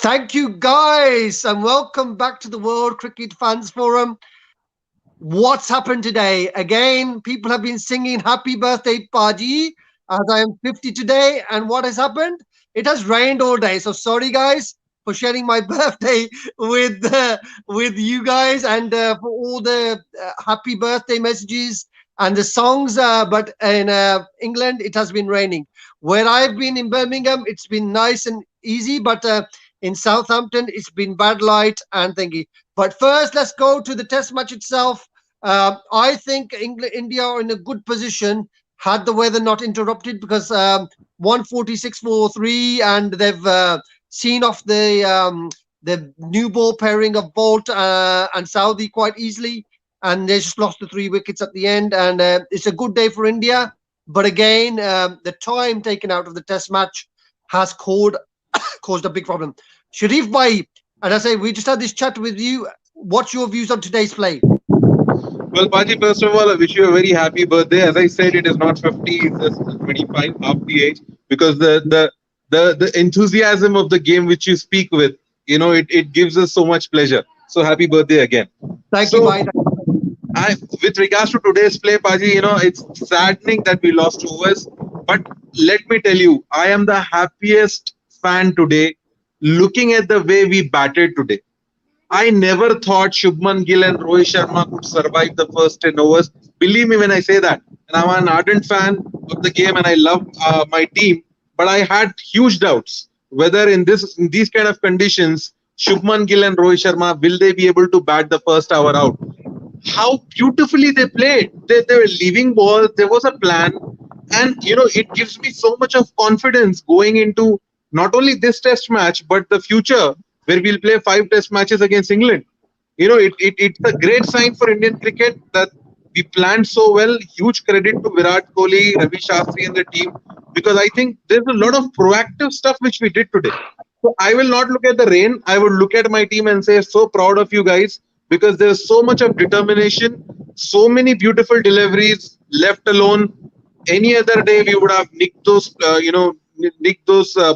Thank you, guys, and welcome back to the World Cricket Fans Forum. What's happened today? Again, people have been singing Happy Birthday, Paji, as I am 50 today. And what has happened? It has rained all day. So sorry, guys, for sharing my birthday with you guys and for all the happy birthday messages and the songs. But in England, it has been raining. Where I've been in Birmingham, it's been nice and easy. But in Southampton, it's been bad light and thingy. But first, let's go to the test match itself. I think India are in a good position had the weather not interrupted because 146 for three, and they've seen off the new ball pairing of Bolt and Saudi quite easily, and they just lost the 3 wickets at the end. And it's a good day for India, but again, the time taken out of the Test match has caused a big problem. Sharif Bhai, and I say we just had this chat with you. What's your views on today's play? Well, Paji, first of all, I wish you a very happy birthday. As I said, it is not 50, it's just 25, half the age, because the enthusiasm of the game which you speak with, it gives us so much pleasure. So happy birthday again. Thank you, So, Bhai. with regards to today's play, Paji, it's saddening that we lost to overs. But let me tell you, I am the happiest fan today looking at the way we batted today. I never thought Shubman Gill and Rohit Sharma could survive the first 10 overs. Believe me when I say that. And I'm an ardent fan of the game and I love my team. But I had huge doubts whether in these kind of conditions, Shubman Gill and Rohit Sharma, will they be able to bat the first hour out? How beautifully they played. They were leaving balls. There was a plan. And, it gives me so much of confidence going into not only this test match, but the future where we'll play 5 test matches against England. It's a great sign for Indian cricket that we planned so well. Huge credit to Virat Kohli, Ravi Shastri and the team, because I think there's a lot of proactive stuff which we did today. So I will not look at the rain. I would look at my team and say, so proud of you guys, because there's so much of determination, so many beautiful deliveries left alone. Any other day we would have nicked those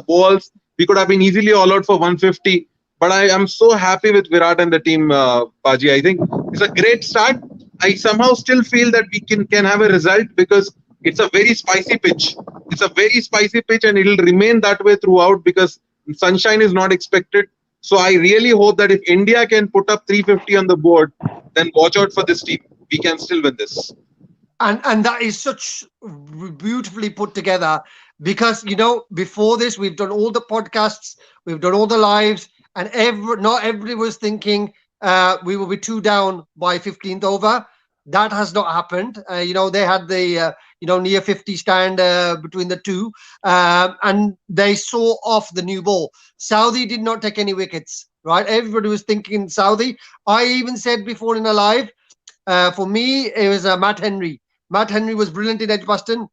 balls. We could have been easily all out for 150. But I am so happy with Virat and the team, Paji. I think it's a great start. I somehow still feel that we can have a result because it's a very spicy pitch. It's a very spicy pitch and it'll remain that way throughout because sunshine is not expected. So I really hope that if India can put up 350 on the board, then watch out for this team. We can still win this. And that is such beautifully put together because before this we've done all the podcasts, we've done all the lives, and not everybody was thinking we will be 2 down by 15th over. That has not happened. They had the near 50 stand between the two, and they saw off the new ball. Saudi did not take any wickets, right? Everybody was thinking Saudi. I even said before in a live, for me it was Matt Henry. Matt Henry was brilliant in Edgbaston,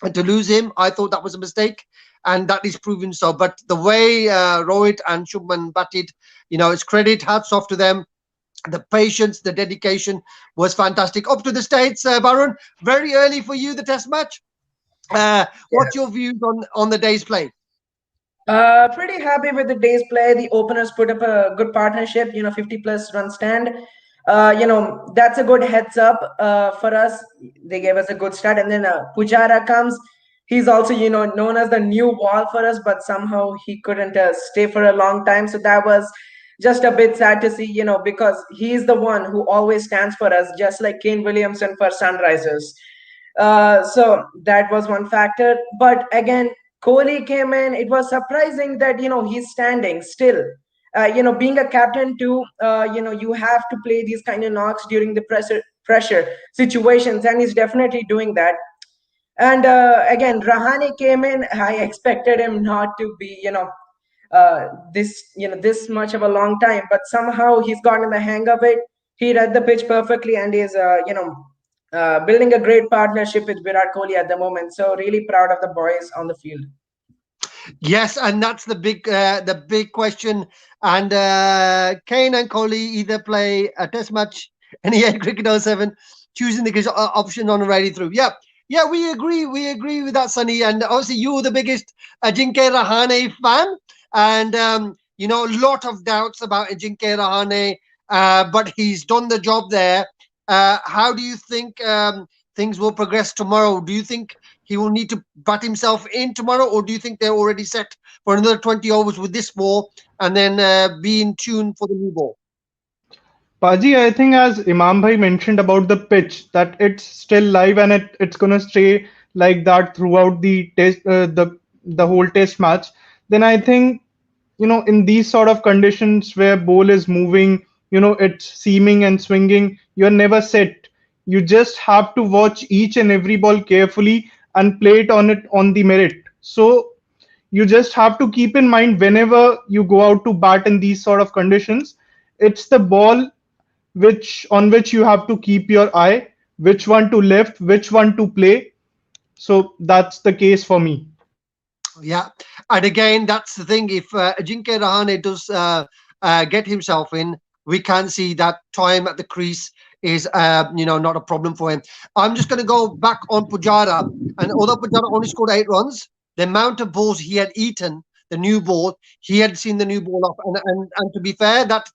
and to lose him, I thought that was a mistake, and that is proven so. But the way Rohit and Shubman batted, it's credit, hats off to them. The patience, the dedication was fantastic. Up to the States, Baron, very early for you, the test match. What's your views on the day's play? Pretty happy with the day's play. The openers put up a good partnership, 50 plus run stand. That's a good heads up for us. They gave us a good start. And then Pujara comes. He's also, known as the new wall for us, but somehow he couldn't stay for a long time. So that was just a bit sad to see, because he's the one who always stands for us, just like Kane Williamson for Sunrisers. So that was one factor. But again, Kohli came in. It was surprising that, he's standing still. Being a captain too, you have to play these kind of knocks during the pressure situations, and he's definitely doing that. And again, Rahane came in. I expected him not to be, this much of a long time, but somehow he's gotten the hang of it. He read the pitch perfectly, and is, building a great partnership with Virat Kohli at the moment. So really proud of the boys on the field. Yes, and that's the big question. And Kane and Kohli either play a test match in EA Cricket 07, choosing the option on a ready through. Yeah, we agree. We agree with that, Sunny. And obviously, you're the biggest Ajinkya Rahane fan. And a lot of doubts about Ajinkya Rahane, but he's done the job there. How do you think things will progress tomorrow? Do you think he will need to bat himself in tomorrow, or do you think they're already set for another 20 overs with this ball and then be in tune for the new ball? Paji, I think as Imam Bhai mentioned about the pitch, that it's still live and it's gonna stay like that throughout the whole test match. Then I think, in these sort of conditions where ball is moving, it's seaming and swinging, you're never set. You just have to watch each and every ball carefully and play it on the merit. So you just have to keep in mind whenever you go out to bat in these sort of conditions, it's the ball which you have to keep your eye, which one to lift, which one to play. So that's the case for me. Yeah, and again, that's the thing. If Ajinkya Rahane does get himself in, we can see that time at the crease is not a problem for him. I'm just going to go back on Pujara, and although Pujara only scored 8 runs, the amount of balls he had eaten, the new ball, he had seen the new ball off, and to be fair, that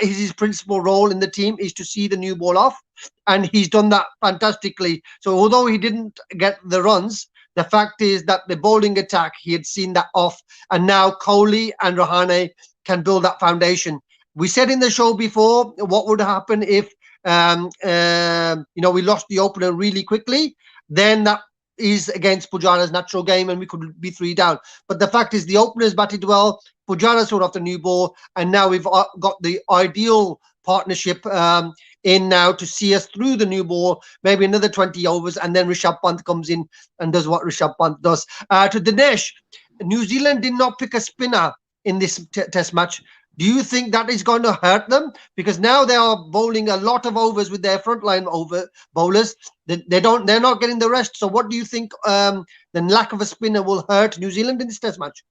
is his principal role in the team, is to see the new ball off, and he's done that fantastically. So although he didn't get the runs, the fact is that the bowling attack, he had seen that off, and now Kohli and Rahane can build that foundation. We said in the show before what would happen if we lost the opener really quickly. Then that is against Pujara's natural game, and we could be 3 down. But the fact is, the openers batted well. Pujara scored off the new ball, and now we've got the ideal partnership in now to see us through the new ball, maybe another 20 overs, and then Rishabh Pant comes in and does what Rishabh Pant does. To Dinesh, New Zealand did not pick a spinner in this test match. Do you think that is going to hurt them? Because now they are bowling a lot of overs with their frontline bowlers. They're not getting the rest. So what do you think the lack of a spinner will hurt New Zealand in this test match?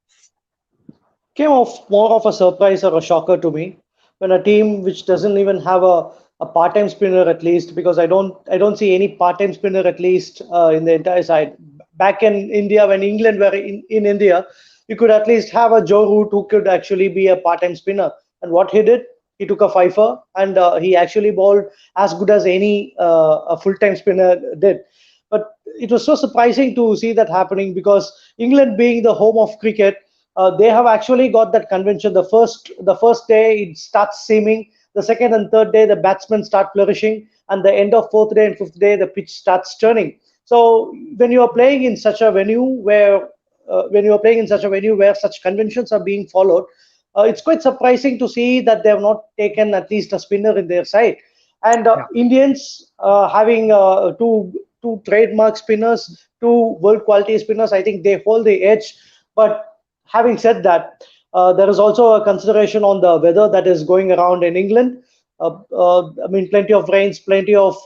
Came off more of a surprise or a shocker to me when a team which doesn't even have a part-time spinner at least, because I don't see any part-time spinner at least in the entire side. Back in India, when England were in India, you could at least have a Joe Root who could actually be a part-time spinner. And what he did, he took a fifer and he actually bowled as good as any a full-time spinner did. But it was so surprising to see that happening because England being the home of cricket, they have actually got that convention. The first day it starts seaming. The second and third day the batsmen start flourishing, and the end of fourth day and fifth day the pitch starts turning. So when you are playing in such a venue where such conventions are being followed, it's quite surprising to see that they have not taken at least a spinner in their side. And Yeah. Indians having two trademark spinners, two world quality spinners, I think they hold the edge. But having said that, there is also a consideration on the weather that is going around in England. I mean, plenty of rains, plenty of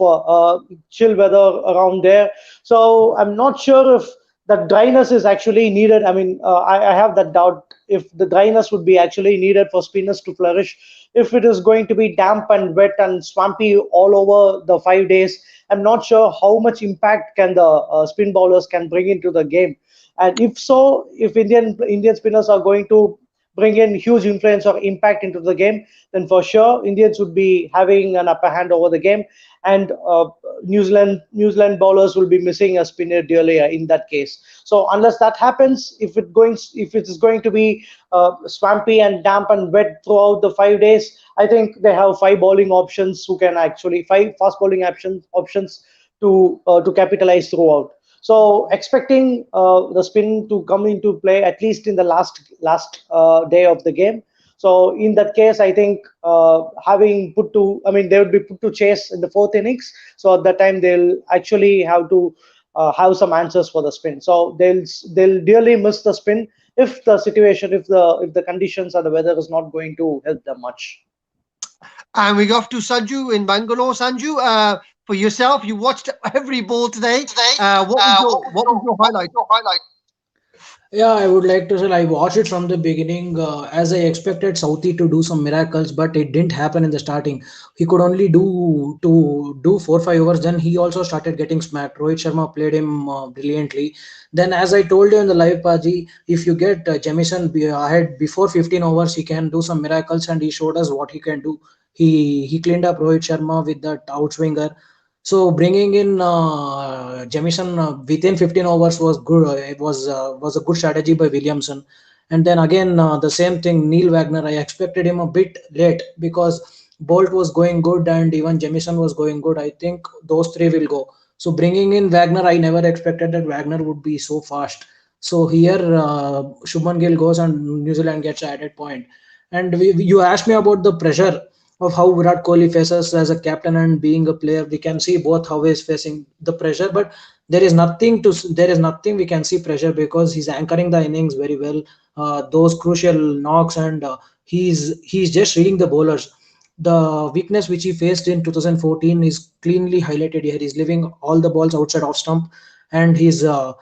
chill weather around there. So I'm not sure if that dryness is actually needed. I mean, I have that doubt if the dryness would be actually needed for spinners to flourish. If it is going to be damp and wet and swampy all over the 5 days, I'm not sure how much impact can the spin bowlers can bring into the game. And if so, if Indian spinners are going to bring in huge influence or impact into the game, then for sure Indians would be having an upper hand over the game, and New Zealand bowlers will be missing a spinner dearly in that case. So unless that happens, if it is going to be swampy and damp and wet throughout the 5 days, I think they have five bowling options who can actually five fast bowling options to capitalize throughout. So expecting the spin to come into play at least in the last day of the game. So in that case, I think I mean, they would be put to chase in the fourth innings. So at that time, they'll actually have to have some answers for the spin. So they'll dearly miss the spin if the situation, if the conditions or the weather is not going to help them much. And we go off to Sanju in Bangalore. Sanju, for yourself, you watched every ball today. What was your highlight? Yeah, I would like to say I watched it from the beginning as I expected Southie to do some miracles, but it didn't happen in the starting. He could only do 4 5 overs. Then he also started getting smacked. Rohit Sharma played him brilliantly. Then, as I told you in the live Paji, if you get Jamison ahead before 15 overs, he can do some miracles, and he showed us what he can do. He cleaned up Rohit Sharma with that outswinger. So bringing in Jamison within 15 overs was good. It was a good strategy by Williamson. And then again the same thing. Neil Wagner. I expected him a bit late because Bolt was going good and even Jamison was going good. I think those three will go. So bringing in Wagner, I never expected that Wagner would be so fast. So here Shubman Gill goes and New Zealand gets an added point. And you asked me about the pressure of how Virat Kohli faces as a captain and being a player. We can see both how he's facing the pressure, but there is nothing we can see pressure because he's anchoring the innings very well. Those crucial knocks and he's just reading the bowlers. The weakness which he faced in 2014 is cleanly highlighted here. He's leaving all the balls outside off stump, and he's the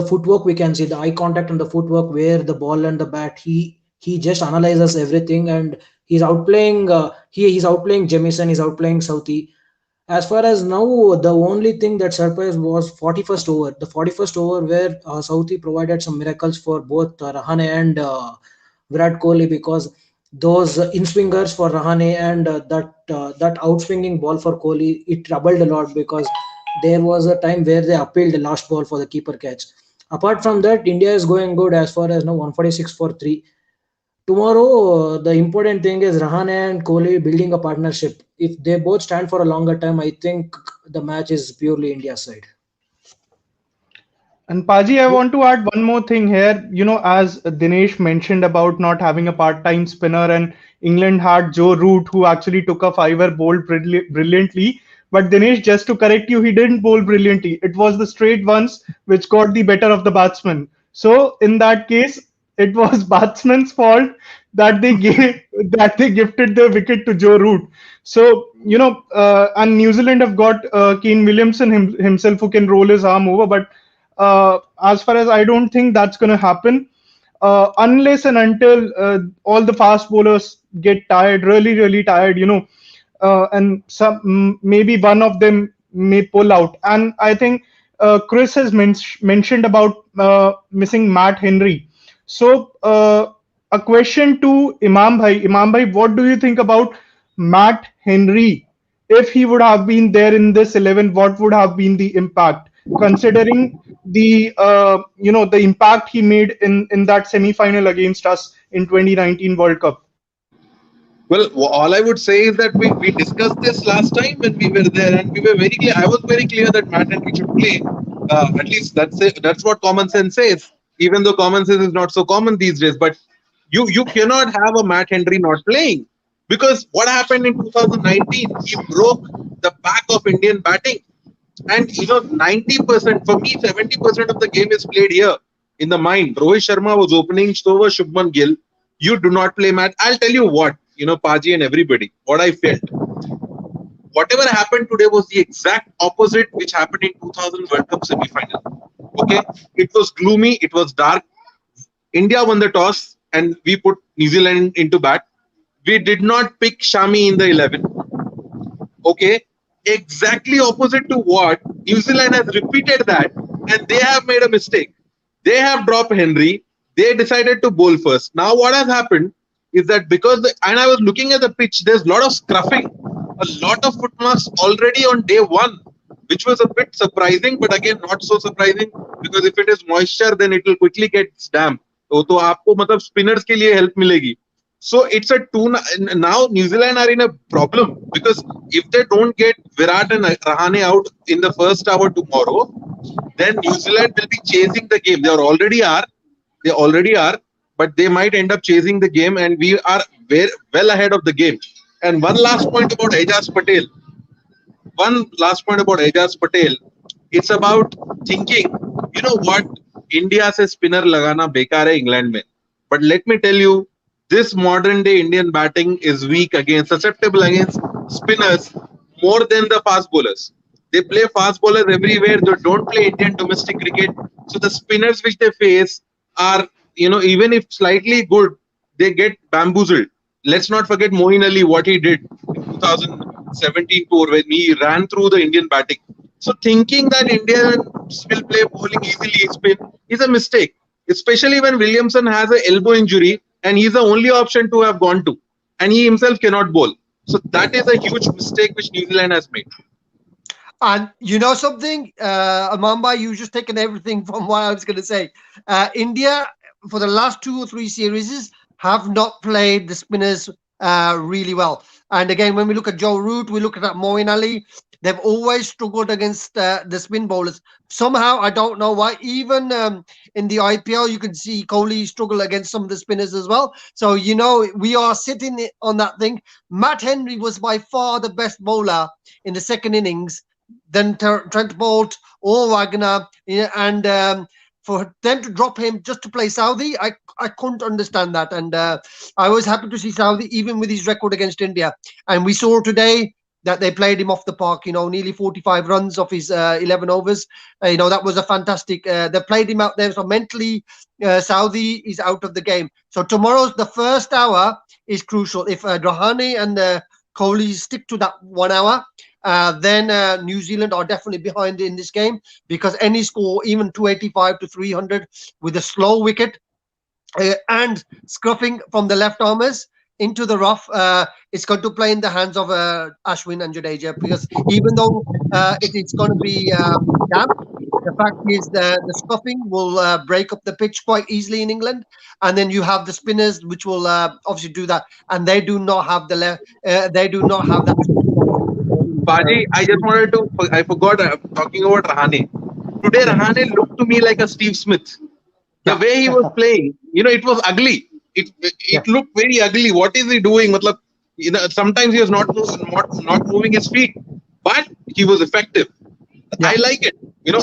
footwork we can see the eye contact and the footwork where the ball and the bat. He just analyzes everything and he's outplaying Jamison, he's outplaying Southey. As far as now, the only thing that surprised was 41st over. The 41st over where Southey provided some miracles for both Rahane and Virat Kohli because those in swingers for Rahane and that outswinging ball for Kohli, it troubled a lot because there was a time where they appealed the last ball for the keeper catch. Apart from that, India is going good as far as now 146 for 3. Tomorrow, the important thing is Rahane and Kohli building a partnership. If they both stand for a longer time, I think the match is purely India's side. And Paji, I want to add one more thing here. As Dinesh mentioned about not having a part-time spinner, and England had Joe Root, who actually took a fiver, bowled brilliantly. But Dinesh, just to correct you, he didn't bowl brilliantly. It was the straight ones which got the better of the batsman. So in that case, it was batsman's fault that they gave that they gifted the wicket to Joe Root. So and New Zealand have got Kane Williamson himself who can roll his arm over, but as far as I don't think that's going to happen unless and until all the fast bowlers get tired, really, really tired, and maybe one of them may pull out. And I think Chris has mentioned about missing Matt Henry. So a question to Imam Bhai. Imam Bhai, what do you think about Matt Henry? If he would have been there in this 11, what would have been the impact? Considering the impact he made in that semi-final against us in 2019 World Cup. Well, all I would say is that we discussed this last time when we were there, and we were very clear. I was very clear that Matt Henry should play. At least that's it. That's what common sense says. Even though common sense is not so common these days, but you cannot have a Matt Henry not playing because what happened in 2019? He broke the back of Indian batting, and 90% for me, 70% of the game is played here in the mind. Rohit Sharma was opening, so was Shubman Gill. You do not play Matt. I'll tell you what, Paji and everybody, what I felt. Whatever happened today was the exact opposite which happened in 2000 World Cup semi-final. Okay, it was gloomy, it was dark. India won the toss and we put New Zealand into bat. We did not pick Shami in the 11. Okay, exactly opposite to what New Zealand has repeated that, and they have made a mistake. They have dropped Henry. They decided to bowl first. Now, what has happened is that and I was looking at the pitch, there's a lot of scruffing, a lot of foot marks already on day one, which was a bit surprising, but again, not so surprising because if it is moisture, then it will quickly get damp. तो आपको मतलब spinners के लिए help मिलेगी. So it's a two now. New Zealand are in a problem because if they don't get Virat and Rahane out in the first hour tomorrow, then New Zealand will be chasing the game. They already are. They already are, but they might end up chasing the game, and we are very well ahead of the game. And one last point about Ajaz Patel. One last point about Ajaz Patel. It's about thinking. You know what? India से spinner लगाना बेकार है England में. But let me tell you, this modern day Indian batting is weak against, susceptible against spinners more than the fast bowlers. They play fast bowlers everywhere. They don't play Indian domestic cricket. So the spinners which they face are, even if slightly good, they get bamboozled. Let's not forget Moeen Ali, what he did in 2017 tour when he ran through the Indian batting. So thinking that Indians will play bowling easily spin is a mistake, especially when Williamson has an elbow injury and he's the only option to have gone to, and he himself cannot bowl. So that is a huge mistake which New Zealand has made. And you know something, Amamba, you just taken everything from what I was going to say. India, for the last 2 or 3 series, have not played the spinners really well. And again, when we look at Joe Root, we look at Moeen Ali. They've always struggled against the spin bowlers. Somehow, I don't know why. Even in the IPL, you can see Kohli struggle against some of the spinners as well. So, we are sitting on that thing. Matt Henry was by far the best bowler in the second innings than Trent Bolt or Wagner, and for them to drop him just to play Saudi, I couldn't understand that, and I was happy to see Saudi even with his record against India, and we saw today that they played him off the park. Nearly 45 runs off his 11 overs. That was a fantastic. They played him out there, so mentally, Saudi is out of the game. So tomorrow's the first hour is crucial. If Rahane and Kohli stick to that 1 hour, then New Zealand are definitely behind in this game, because any score, even 285 to 300, with a slow wicket and scruffing from the left armers into the rough, it's going to play in the hands of Ashwin and Jadeja, because even though it's going to be damp, the fact is the scuffing will break up the pitch quite easily in England, and then you have the spinners which will obviously do that, and they do not have the left. They do not have that spin bowling. Baji, I just wanted to, I forgot talking about Rahane. Today, Yeah, Rahane looked to me like a Steve Smith. The yeah, way he was playing, it was ugly. It yeah, looked very ugly. What is he doing? Matlab, sometimes he was not moving his feet, but he was effective. I yeah, like it.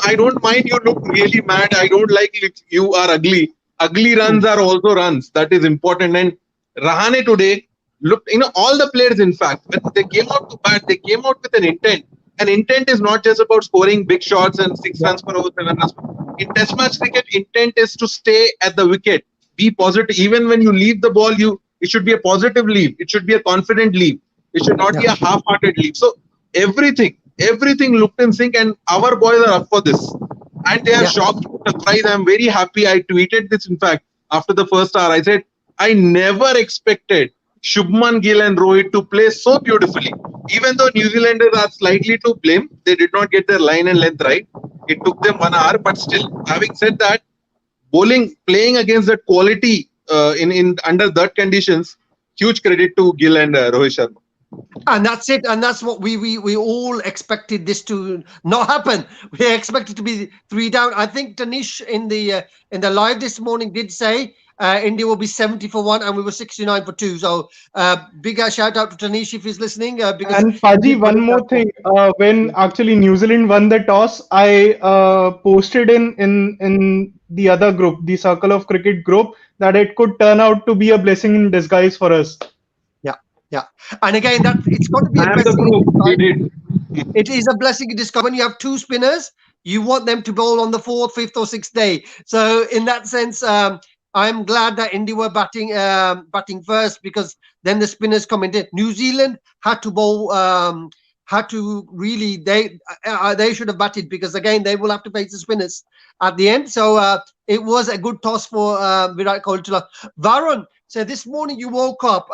I don't mind you look really mad. I don't like if you are ugly. Ugly runs mm, are also runs. That is important. And Rahane today looked, all the players, in fact, when they came out to bat, they came out with an intent. An intent is not just about scoring big shots and six yeah, runs per over, 7 runs. In Test match cricket, intent is to stay at the wicket. Be positive. Even when you leave the ball, it should be a positive leave. It should be a confident leave. It should not yeah, be a half-hearted leave. So everything looked in sync, and our boys are up for this. And they are yeah. shocked, surprised. I'm very happy. I tweeted this, in fact, after the first hour. I said, I never expected Shubman Gill and Rohit to play so beautifully. Even though New Zealanders are slightly to blame, they did not get their line and length right. It took them 1 hour, but still, having said that, playing against that quality in under that conditions, huge credit to Gill and Rohit Sharma. And that's it, and that's what we all expected this to not happen. We expected to be three down. I think Danish in the live this morning did say India will be 70 for one, and we were 69 for two. So big shout out to Danish if he's listening, because And he Paji, did put one it more down for. thing. When actually New Zealand won the toss, I posted in the other group, the Circle of Cricket group, that it could turn out to be a blessing in disguise for us. Yeah, yeah. And again, that it's got to be a I am the blessing in proof. We disguise. did. It is a blessing in disguise. When you have two spinners, you want them to bowl on the fourth, fifth, or sixth day. So in that sense, I'm glad that India were batting first, because then the spinners come in. New Zealand had to bowl. Had to really they should have batted, because again they will have to face the spinners at the end. So it was a good toss for Virat Kohli. Varun, so this morning you woke up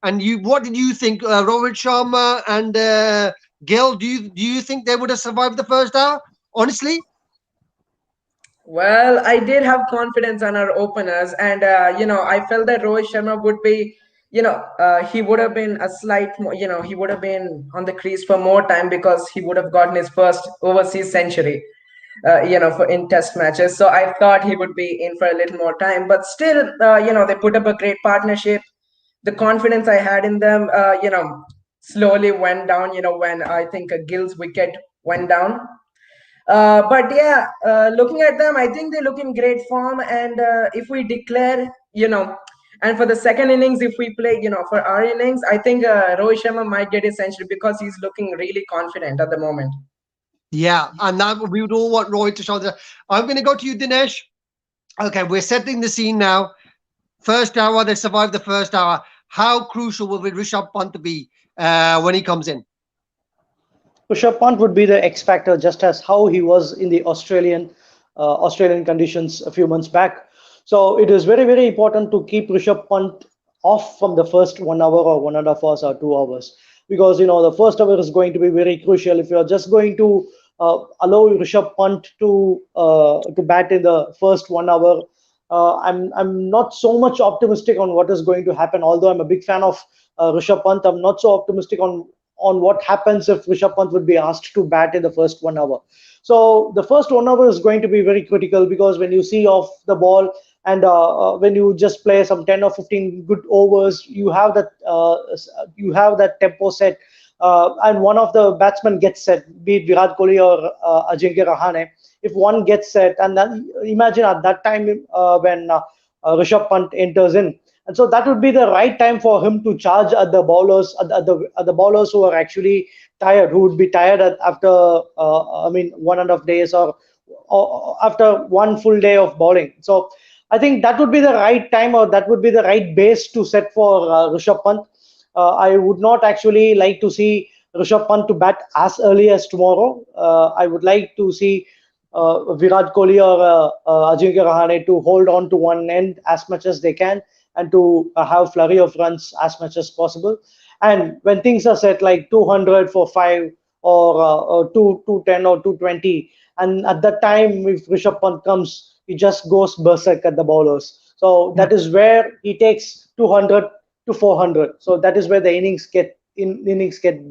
and what did you think? Rohit Sharma and Gill, do you think they would have survived the first hour? Honestly, Well, I did have confidence on our openers, and I felt that Rohit Sharma would be, he would have been a slight, he would have been on the crease for more time, because he would have gotten his first overseas century, for in Test matches. So I thought he would be in for a little more time, but still, they put up a great partnership. The confidence I had in them, slowly went down. When I think Gill's wicket went down, but yeah, looking at them, I think they look in great form. And if we declare, and for the second innings, if we play, for our innings, I think Rohit Sharma might get his century, because he's looking really confident at the moment. yeah, and that we would all want Roy to show that. I'm going to go to you, Dinesh. Okay, we're setting the scene now. First hour, they survived the first hour. How crucial will Rishabh Pant be when he comes in? Rishabh Pant would be the X factor, just as how he was in the Australian conditions a few months back. So it is very very important to keep Rishabh Pant off from the first 1 hour or 1.5 hours or 2 hours, because the first hour is going to be very crucial. If you are just going to allow Rishabh Pant to bat in the first 1 hour, I'm not so much optimistic on what is going to happen. Although I'm a big fan of Rishabh Pant, I'm not so optimistic on what happens if Rishabh Pant would be asked to bat in the first 1 hour. So the first 1 hour is going to be very critical, because when you see off the ball and when you just play some 10 or 15 good overs, you have that tempo set, and one of the batsmen gets set, be it Virat Kohli or Ajinkya Rahane. If one gets set, and then imagine at that time when Rishabh Pant enters in, and so that would be the right time for him to charge at the bowlers, at the bowlers who are actually tired, who would be tired after, I mean, 1.5 days, or after one full day of bowling. So I think that would be the right time, or that would be the right base to set for Rishabh Pant. I would not actually like to see Rishabh Pant to bat as early as tomorrow. I would like to see Virat Kohli or Ajinkya Rahane to hold on to one end as much as they can, and to have flurry of runs as much as possible. And when things are set like 200 for five, or 210 or 220, and at that time if Rishabh Pant comes, he just goes berserk at the bowlers. So that is where he takes 200 to 400. So that is where the innings get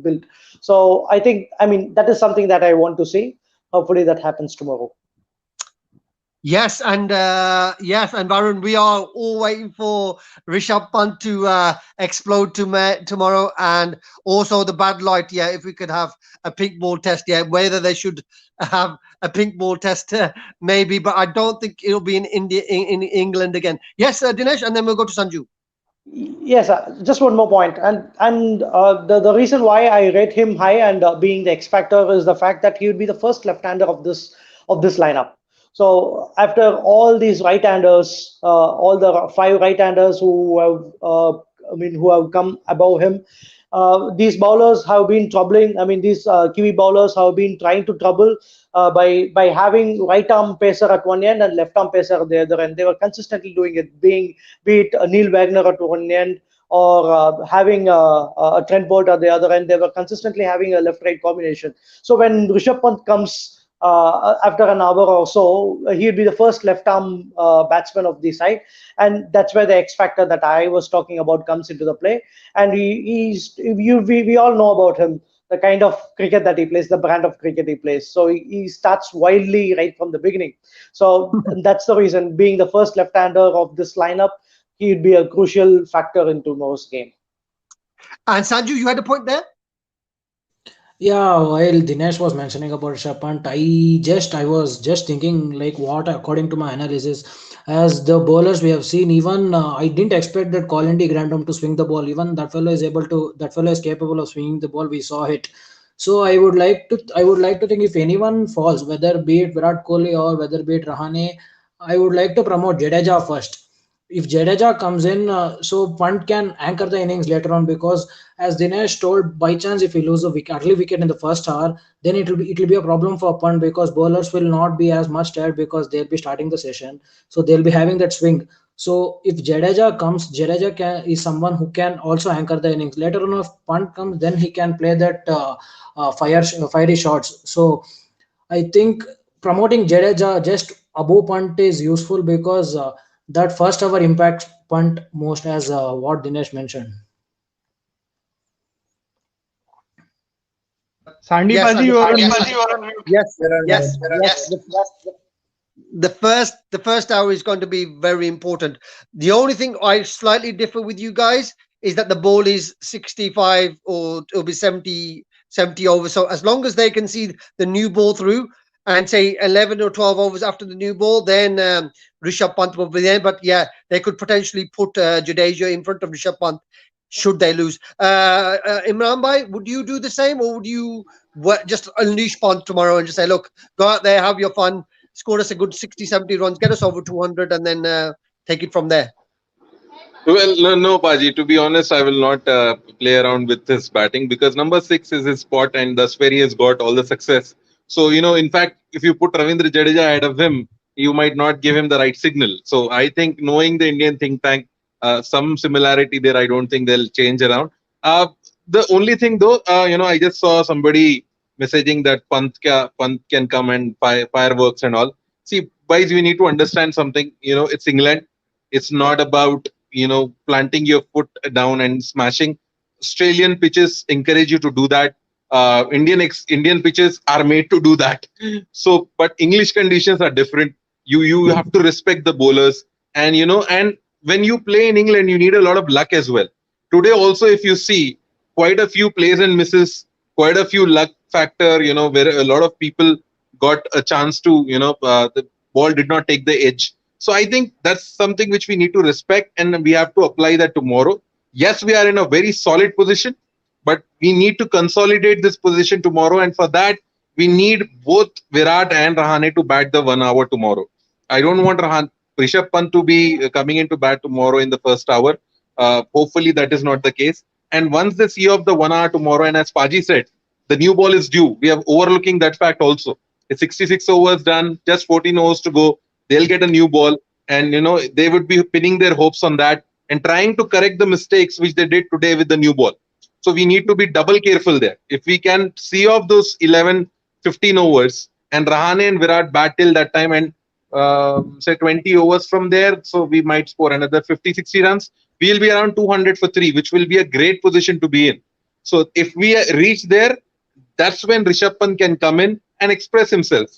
built. So I mean, that is something that I want to see. Hopefully that happens tomorrow. Yes, and Varun, we are all waiting for Rishabh Pant to explode tomorrow, and also the bad light. Yeah, if we could have a pink ball test, yeah, whether they should have a pink ball test, maybe, but I don't think it'll be in India in England again. Yes, Dinesh, and then we'll go to Sanju. Yes, just one more point, and the reason why I rate him high, and being the X factor, is the fact that he would be the first left-hander of this lineup. So after all these right-handers, all the five right-handers who have come above him, these bowlers have been troubling. I mean, these Kiwi bowlers have been trying to trouble by having right arm pacer at one end and left arm pacer at the other end. They were consistently doing it, be it Neil Wagner at one end, or having a Trent Bolt at the other end. They were consistently having a left-right combination. So when Rishabh Pant comes after an hour or so, he'd be the first left-arm batsman of the side, and that's where the X factor that I was talking about comes into the play. And we all know about him, the kind of cricket that he plays, the brand of cricket he plays. So he starts wildly right from the beginning. So that's the reason, being the first left-hander of this lineup, he'd be a crucial factor in tomorrow's game. And Sanju, you had a point there. Yeah, while Dinesh was mentioning about Rishabh Pant, I was just thinking like what according to my analysis, as the bowlers we have seen, even I didn't expect that Colin Grandom to swing the ball. Even that fellow is capable of swinging the ball. We saw it. So I would like to think if anyone falls, whether be it Virat Kohli or whether be it Rahane, I would like to promote Jadeja first. If Jadeja comes in, so Pant can anchor the innings later on, because as Dinesh told, by chance if he lose a early wicket in the first hour, then it will be a problem for Pant, because bowlers will not be as much tired because they'll be starting the session, so they'll be having that swing. So if Jadeja comes, is someone who can also anchor the innings. Later on, if Pant comes, then he can play that fiery shots. So I think promoting Jadeja just above Punt is useful, because that first hour impacts Punt most, as what Dinesh mentioned. Sandy Yes, Paji, and you are on mute. yes, yes. The first hour is going to be very important. The only thing I slightly differ with you guys is that the ball is 65, or it'll be 70 over. So as long as they can see the new ball through, and say 11 or 12 overs after the new ball, then Rishabh Pant will be there. But yeah, they could potentially put Jadeja in front of Rishabh Pant should they lose. Imran Bhai, would you do the same, or would you just unleash Pant tomorrow and just say, look, go out there, have your fun, score us a good 60, 70 runs, get us over 200, and then take it from there. Well, no, Paji. To be honest, I will not play around with his batting because number six is his spot, and that's where he has got all the success. So, in fact, if you put Ravindra Jadeja ahead of him, you might not give him the right signal. So, I think knowing the Indian think tank, some similarity there, I don't think they'll change around. The only thing, though, I just saw somebody messaging that Pant can come and fireworks and all. See, guys, we need to understand something. It's England. It's not about planting your foot down and smashing. Australian pitches encourage you to do that. Indian pitches are made to do that. So, but English conditions are different. You have to respect the bowlers, and when you play in England, you need a lot of luck as well. Today, also, if you see, quite a few plays and misses, quite a few luck factor. Where a lot of people got a chance to, the ball did not take the edge. So I think that's something which we need to respect, and we have to apply that tomorrow. Yes, we are in a very solid position, but we need to consolidate this position tomorrow, and for that we need both Virat and Rahane to bat the 1 hour tomorrow. I don't want Rishabh Pant to be coming into bat tomorrow in the first hour. Hopefully that is not the case. And once they see of the 1 hour tomorrow, and as Paji said, the new ball is due. We are overlooking that fact also. It's 66 overs done, just 14 overs to go. They'll get a new ball, and they would be pinning their hopes on that and trying to correct the mistakes which they did today with the new ball. So we need to be double careful there. If we can see off those 11, 15 overs and Rahane and Virat bat till that time, and say 20 overs from there, so we might score another 50, 60 runs. We'll be around 200 for 3, which will be a great position to be in. So if we reach there, that's when Rishabh Pant can come in and express himself.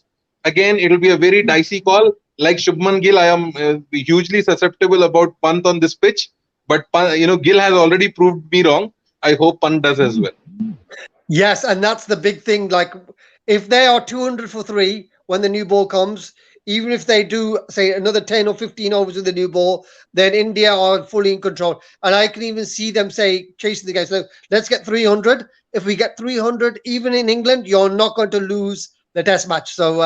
Again, it will be a very dicey call. Like Shubman Gill, I am hugely susceptible about Pant on this pitch. But Gill has already proved me wrong. I hope Pant does as well. Yes, and that's the big thing. Like, if they are 200 for 3 when the new ball comes, even if they do, say, another 10 or 15 overs with the new ball, then India are fully in control. And I can even see them, say, chasing the guys. So let's get 300. If we get 300, even in England, you're not going to lose the test match. So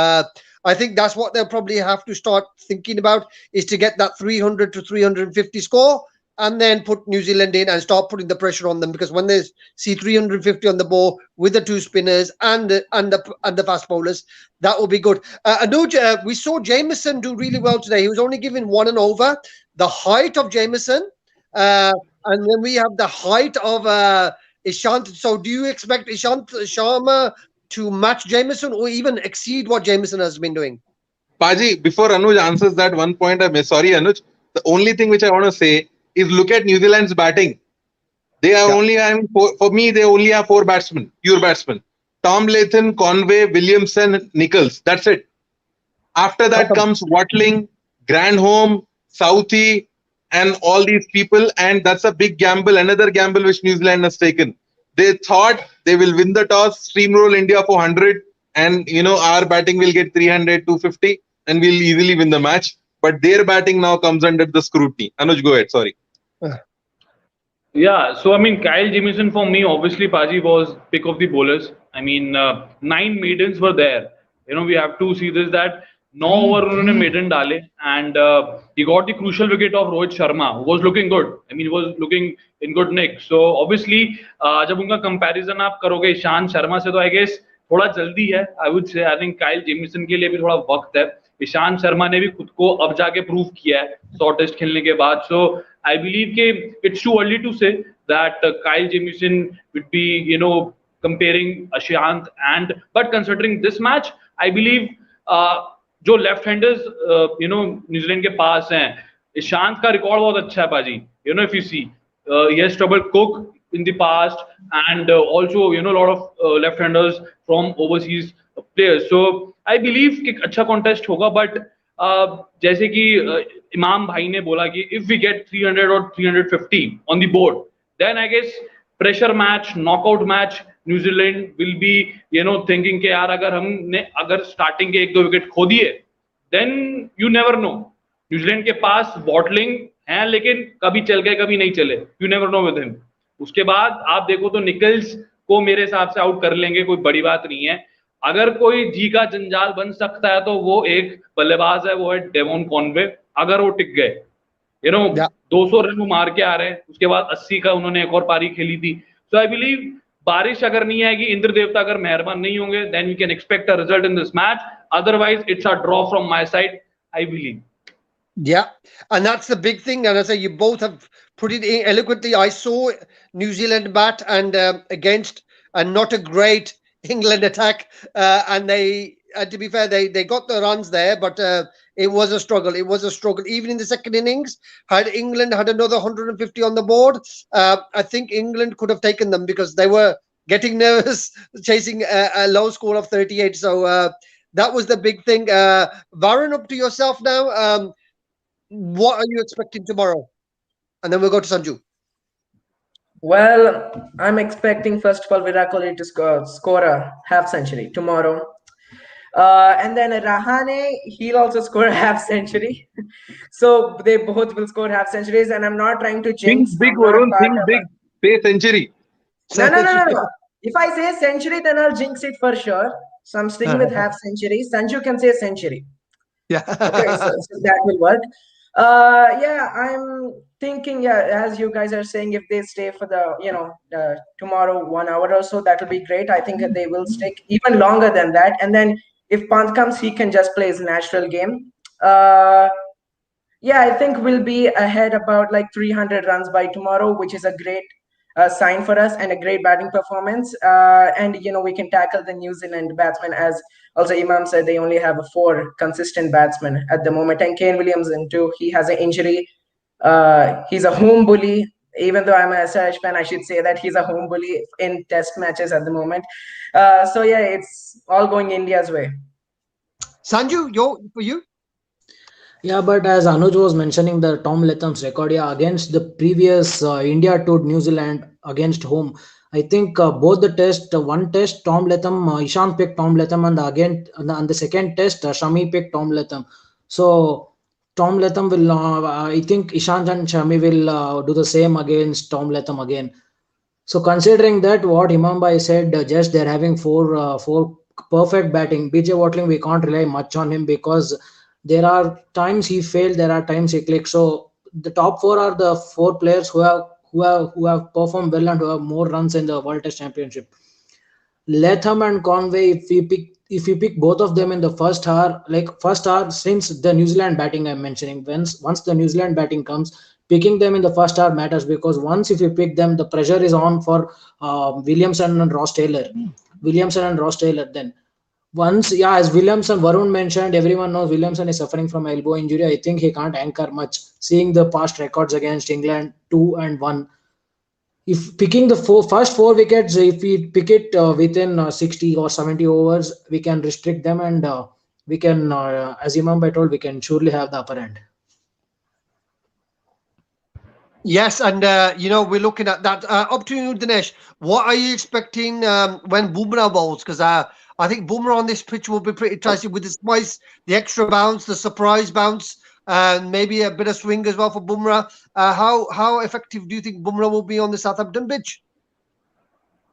I think that's what they'll probably have to start thinking about, is to get that 300 to 350 score, and then put New Zealand in and start putting the pressure on them, because when they see 350 on the ball with the 2 spinners and the fast bowlers, that will be good. Anuj, we saw Jameson do really well today. He was only given 1 and over. The height of Jameson, and then we have the height of Ishant. So do you expect Ishant Sharma to match Jameson or even exceed what Jameson has been doing? Paji, before Anuj answers that one point, sorry, Anuj. The only thing which I want to say is look at New Zealand's batting. They are only having for me, they only have 4 batsmen, pure batsmen. Tom Latham, Conway, Williamson, Nichols. That's it. After that comes Watling, Granholm, Southey, and all these people. And that's a big gamble, another gamble which New Zealand has taken. They thought they will win the toss, steamroll India for 100, and our batting will get 300, 250, and we'll easily win the match. But their batting now comes under the scrutiny. Anuj, go ahead. Sorry. Yeah, so I mean, Kyle Jamieson for me, obviously, Paji was pick of the bowlers. I mean, 9 maidens were there. We have to see this, that 9 over उन्होंने maiden डाले, and he got the crucial wicket of Rohit Sharma, who was looking good. I mean, he was looking in good nick. So obviously, जब उनका comparison आप करोगे ईशान शर्मा से, तो I guess थोड़ा जल्दी है. I would say, I think Kyle Jamieson के लिए भी थोड़ा वक्त है. ईशान शर्मा ने भी खुद को अब जाके प्रूव किया है 100 टेस्ट खेलने के बाद. So I believe that it's too early to say that Kyle Jamieson would be, comparing Ashant, but considering this match, I believe जो left-handers, न्यूजीलैंड के पास हैं, ईशांत का रिकॉर्ड बहुत अच्छा है पाजी. If you see, he has troubled Cook in the past, and also a lot of left-handers from overseas players. So I believe कि अच्छा contest होगा, but जैसे कि इमाम भाई ने बोला कि if we get 300 or 350 on the board, then I guess pressure match, knockout match, New Zealand will be thinking कि यार अगर starting के 1-2 विकेट खो दिए, then you never know. New Zealand के पास Watling हैं, लेकिन कभी चल गए कभी नहीं चले. You never know with him. उसके बाद आप देखो तो निकल्स को मेरे हिसाब से आउट कर लेंगे, कोई बड़ी बात नहीं है. अगर कोई जी का जंजाल बन सकता है तो वो एक बल्लेबाज है, वो है डेवॉन कॉनवे, अगर वो टिक गए। 200 रन वो मार के आ रहे हैं, उसके बाद 80 का उन्होंने एक और पारी खेली थी। सो आई बिलीव बारिश अगर नहीं आएगी, इंद्र देवता अगर मेहरबान नहीं होंगे, then we can expect a result in this match, otherwise it's a draw from my side, I believe. Yeah, and that's the big thing. And I say you both have put it in eloquently. I saw New Zealand bat and against a not a great England attack, and they, to be fair, they got the runs there, but it was a struggle. It was a struggle. Even in the second innings, had England had another 150 on the board, I think England could have taken them because they were getting nervous chasing a low score of 38. So that was the big thing. Varun, up to yourself now. What are you expecting tomorrow? And then we'll go to Sanju. Well, I'm expecting first of all Virat Kohli to score a half century tomorrow. And then Rahane, he'll also score a half century. So they both will score half centuries. And I'm not trying to Think jinx. big, I'm not Varun. part Think of big. Say century. No, no, no, no, no. If I say century, then I'll jinx it for sure. So I'm sticking with half century. Sanju can say century. Yeah. Okay, so that will work. Yeah, I'm thinking, yeah, as you guys are saying, if they stay for the, tomorrow 1 hour or so, that will be great. I think that they will stick even longer than that. And then if Pant comes, he can just play his natural game. Yeah, I think we'll be ahead about like 300 runs by tomorrow, which is a great sign for us and a great batting performance. And we can tackle the New Zealand batsmen, as also Imam said, they only have four consistent batsmen at the moment. And Kane Williamson too, he has an injury. He's a home bully. Even though I'm a SRH fan, I should say that he's a home bully in Test matches at the moment. So yeah, it's all going India's way. Sanju, for you? Yeah, but as Anuj was mentioning the Tom Latham's record, yeah, against the previous India toured New Zealand against home. I think both the test, one test Tom Latham, Ishan picked Tom Latham, and again on the second test, Shami picked Tom Latham. So Tom Latham will, I think Ishan and Shami will do the same against Tom Latham again. So considering that, what Imam Bhai said, just they're having four perfect batting. BJ Watling, we can't rely much on him because there are times he failed, there are times he clicks. So the top four are the four players who have performed well and who have more runs in the World Test Championship. Latham and Conway, if we pick both of them in the first hour, like first hour since the New Zealand batting I'm mentioning, once the New Zealand batting comes, picking them in the first hour matters because once if you pick them, the pressure is on for Williamson and Ross Taylor. Williamson and Ross Taylor. Then once, yeah, as Williamson, Varun mentioned, everyone knows Williamson is suffering from elbow injury. I think he can't anchor much. Seeing the past records against England, 2-1, if picking the first four wickets, if we pick it within 60 or 70 overs, we can restrict them and we can, as Imam Bhai told, we can surely have the upper end. Yes, and we're looking at that. Up to you, Dinesh. What are you expecting when Bumrah bowls? Because I think Bumrah on this pitch will be pretty tricey with the spice, the extra bounce, the surprise bounce, and maybe a bit of swing as well for Bumrah. How effective do you think Bumrah will be on the Southampton pitch?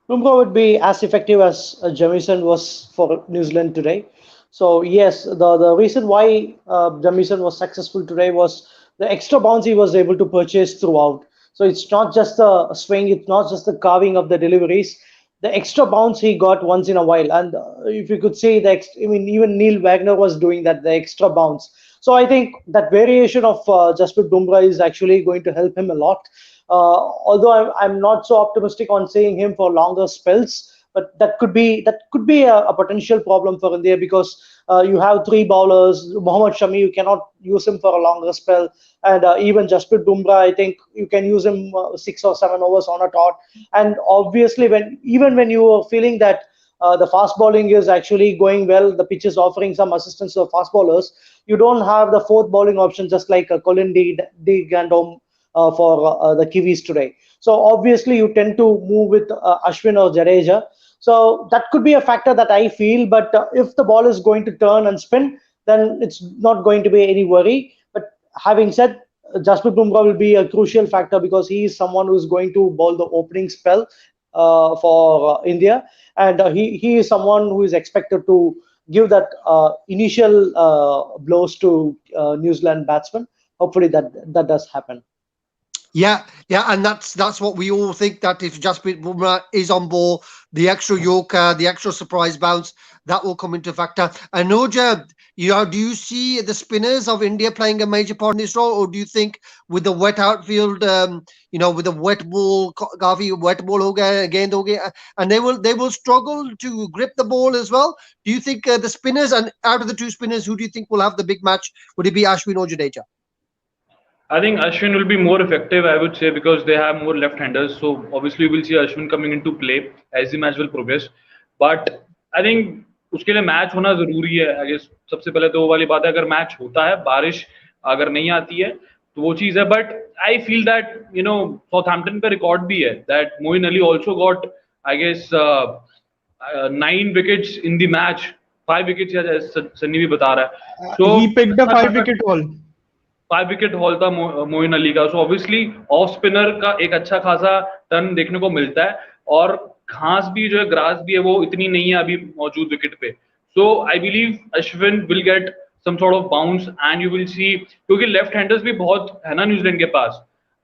Bumrah would be as effective as Jamieson was for New Zealand today. So yes, the reason why Jamieson was successful today was the extra bounce he was able to purchase throughout. So it's not just the swing, it's not just the carving of the deliveries. The extra bounce he got once in a while, and if you could say that, I mean, even Neil Wagner was doing that, the extra bounce. So I think that variation of Jasprit Bumrah is actually going to help him a lot. Although I'm not so optimistic on seeing him for longer spells, but that could be a potential problem for India because you have three bowlers. Mohammad Shami, you cannot use him for a longer spell, and even Jasprit Bumrah, I think you can use him 6 or 7 overs on a tot. And obviously, when you are feeling that the fast bowling is actually going well, the pitch is offering some assistance to the fast bowlers. You don't have the fourth bowling option just like Colin D. Gandom for the Kiwis today. So obviously you tend to move with Ashwin or Jadeja. So that could be a factor that I feel. But if the ball is going to turn and spin, then it's not going to be any worry. But having said, Jasprit Bumrah will be a crucial factor because he is someone who is going to bowl the opening spell for India. and he is someone who is expected to give that initial blows to New Zealand batsmen. Hopefully that does happen. Yeah, yeah, and that's what we all think, that if Jasprit Bumrah is on ball, the extra Yorker, the extra surprise bounce, that will come into factor. And Noja, do you see the spinners of India playing a major part in this role, or do you think with the wet outfield, with the wet ball, Gavi wet ball again, and they will struggle to grip the ball as well? Do you think the spinners, and out of the two spinners, who do you think will have the big match? Would it be Ashwin or Jadeja? I think Ashwin will be more effective, I would say, because they have more left-handers. So obviously, we'll see Ashwin coming into play as the match will progress. But I think उसके लिए match होना जरूरी है. I guess सबसे पहले तो वो वाली बात है, अगर मैच होता है, बारिश अगर नहीं आती है, तो वो चीज़ है. But I feel that Southampton पे रिकॉर्ड भी है that Moeen Ali also got, I guess, 9 wickets in the match. 5 wickets या सन्नी भी बता रहा है. So He picked a 5 wicket haul. 5 wicket haul था मोइन अली का. सो ऑब्वियसली ऑफ स्पिनर का एक अच्छा खासा टर्न देखने को मिलता है, और घास भी जो है, ग्रास भी है, वो इतनी नहीं है अभी मौजूद विकेट पे. So I believe Ashwin will get some sort of bounce and you will see, क्योंकि लेफ्ट हैंडर्स भी बहुत है ना न्यूजीलैंड के पास.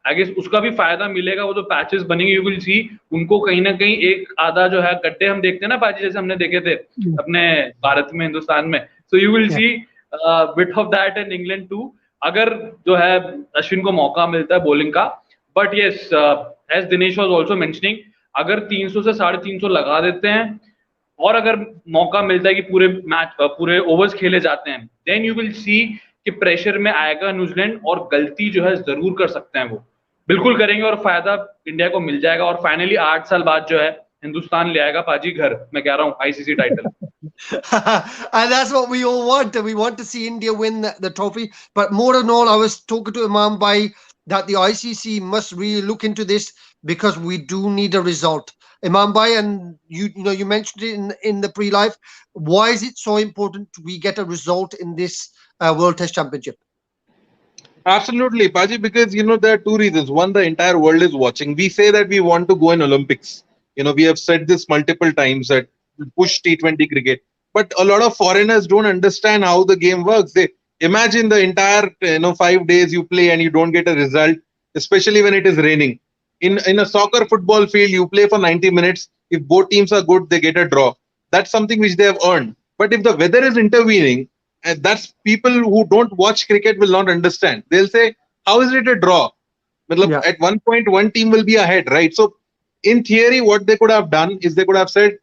आई गेस उसका भी फायदा मिलेगा. वो जो पैचेस बनेंगे, यू विल सी उनको कहीं ना कहीं एक आधा जो है गड्ढे हम देखते हैं ना पाजी, जैसे हमने देखे थे अपने भारत में, हिंदुस्तान में. So you will see bit of that in England too, अगर जो है अश्विन को मौका मिलता है बॉलिंग का. But yes, as Dinesh was also mentioning, अगर 300 से 350 लगा देते हैं, और अगर मौका मिलता है कि पूरे ओवर्स खेले जाते हैं, देन यू विल सी कि प्रेशर में आएगा न्यूजीलैंड, और गलती जो है जरूर कर सकते हैं, वो बिल्कुल करेंगे, और फायदा इंडिया को मिल जाएगा. और फाइनली 8 साल बाद जो है हिंदुस्तान ले आएगा पाजी घर, मैं कह रहा हूँ, ICC title. And that's what we all want. We want to see India win the trophy. But more than all, I was talking to Imam Bhai that the ICC must really look into this, because we do need a result. Imam Bhai, and you mentioned it in the pre-live. Why is it so important we get a result in this World Test Championship? Absolutely, Paji, because there are two reasons. One, the entire world is watching. We say that we want to go in Olympics. We have said this multiple times, that push T20 cricket. But a lot of foreigners don't understand how the game works. They imagine the entire 5 days you play and you don't get a result, especially when it is raining. In a soccer football field, you play for 90 minutes. If both teams are good, they get a draw. That's something which they have earned. But if the weather is intervening, and that's people who don't watch cricket will not understand. They'll say, how is it a draw? Yeah. At one point, one team will be ahead, right? So in theory, what they could have done is they could have said,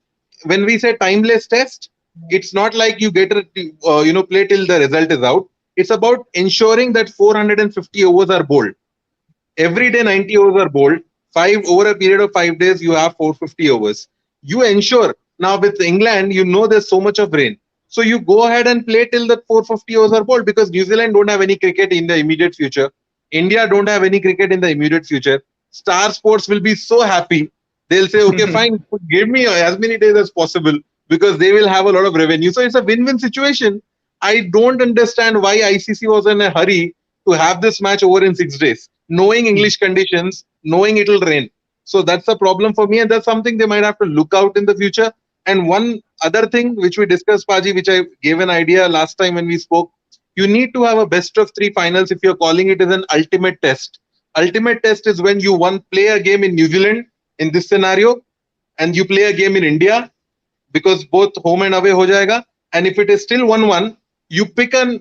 when we say timeless test, it's not like you get play till the result is out. It's about ensuring that 450 overs are bowled. Every day 90 overs are bowled. Over a period of 5 days, you have 450 overs. You ensure. Now with England, there's so much of rain. So you go ahead and play till the 450 overs are bowled, because New Zealand don't have any cricket in the immediate future. India don't have any cricket in the immediate future. Star Sports will be so happy. They'll say, okay, fine, give me as many days as possible, because they will have a lot of revenue. So it's a win-win situation. I don't understand why ICC was in a hurry to have this match over in 6 days, knowing English conditions, knowing it'll rain. So that's a problem for me, and that's something they might have to look out in the future. And one other thing which we discussed, Paji, which I gave an idea last time when we spoke, you need to have a best of 3 finals if you're calling it as an ultimate test. Ultimate test is when you play a game in New Zealand in this scenario, and you play a game in India, because both home and away ho jayega. And if it is still 1-1, you pick a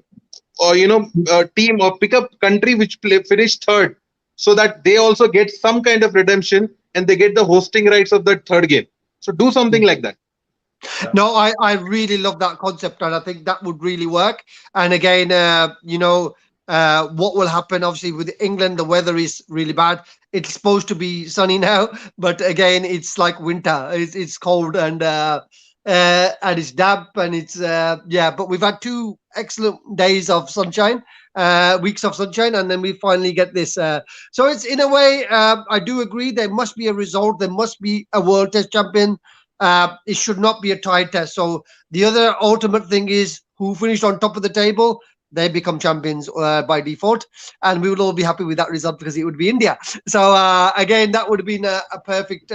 team, or pick a country which finished third, so that they also get some kind of redemption and they get the hosting rights of the third game. So do something like that. No, I really love that concept, and I think that would really work. And again, what will happen, obviously, with England, the weather is really bad. It's supposed to be sunny now, but again, it's like winter. It's cold, and it's damp, and it's but we've had 2 excellent days of sunshine, weeks of sunshine, and then we finally get this. So it's, in a way, I do agree, there must be a result. There must be a World Test champion. It should not be a tied test. So the other ultimate thing is, who finished on top of the table, they become champions by default, and we would all be happy with that result, because it would be India. So again, that would have been a perfect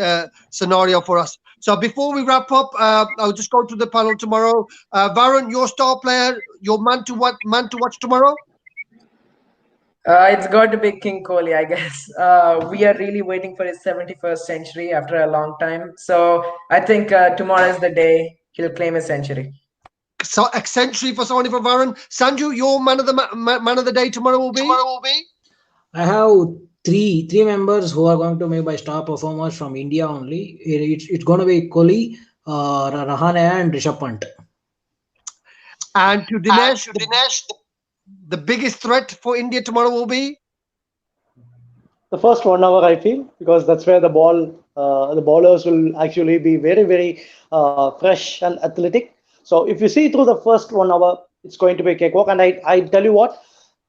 scenario for us. So before we wrap up, I'll just go to the panel tomorrow. Varun, your star player, your man to watch tomorrow. It's got to be King Kohli, I guess. We are really waiting for his 71st century after a long time. So I think tomorrow is the day he'll claim his century. So a century for Sony for Varun. Sanju, your man of the day tomorrow will be. I have three members who are going to be my star performers from India only. It's going to be Kohli, Rahane, and Rishabh Pant. And to Dinesh, the biggest threat for India tomorrow will be the first 1 hour, I feel, because that's where the bowlers will actually be very, very fresh and athletic. So if you see through the first 1 hour, it's going to be a cakewalk. And I tell you what,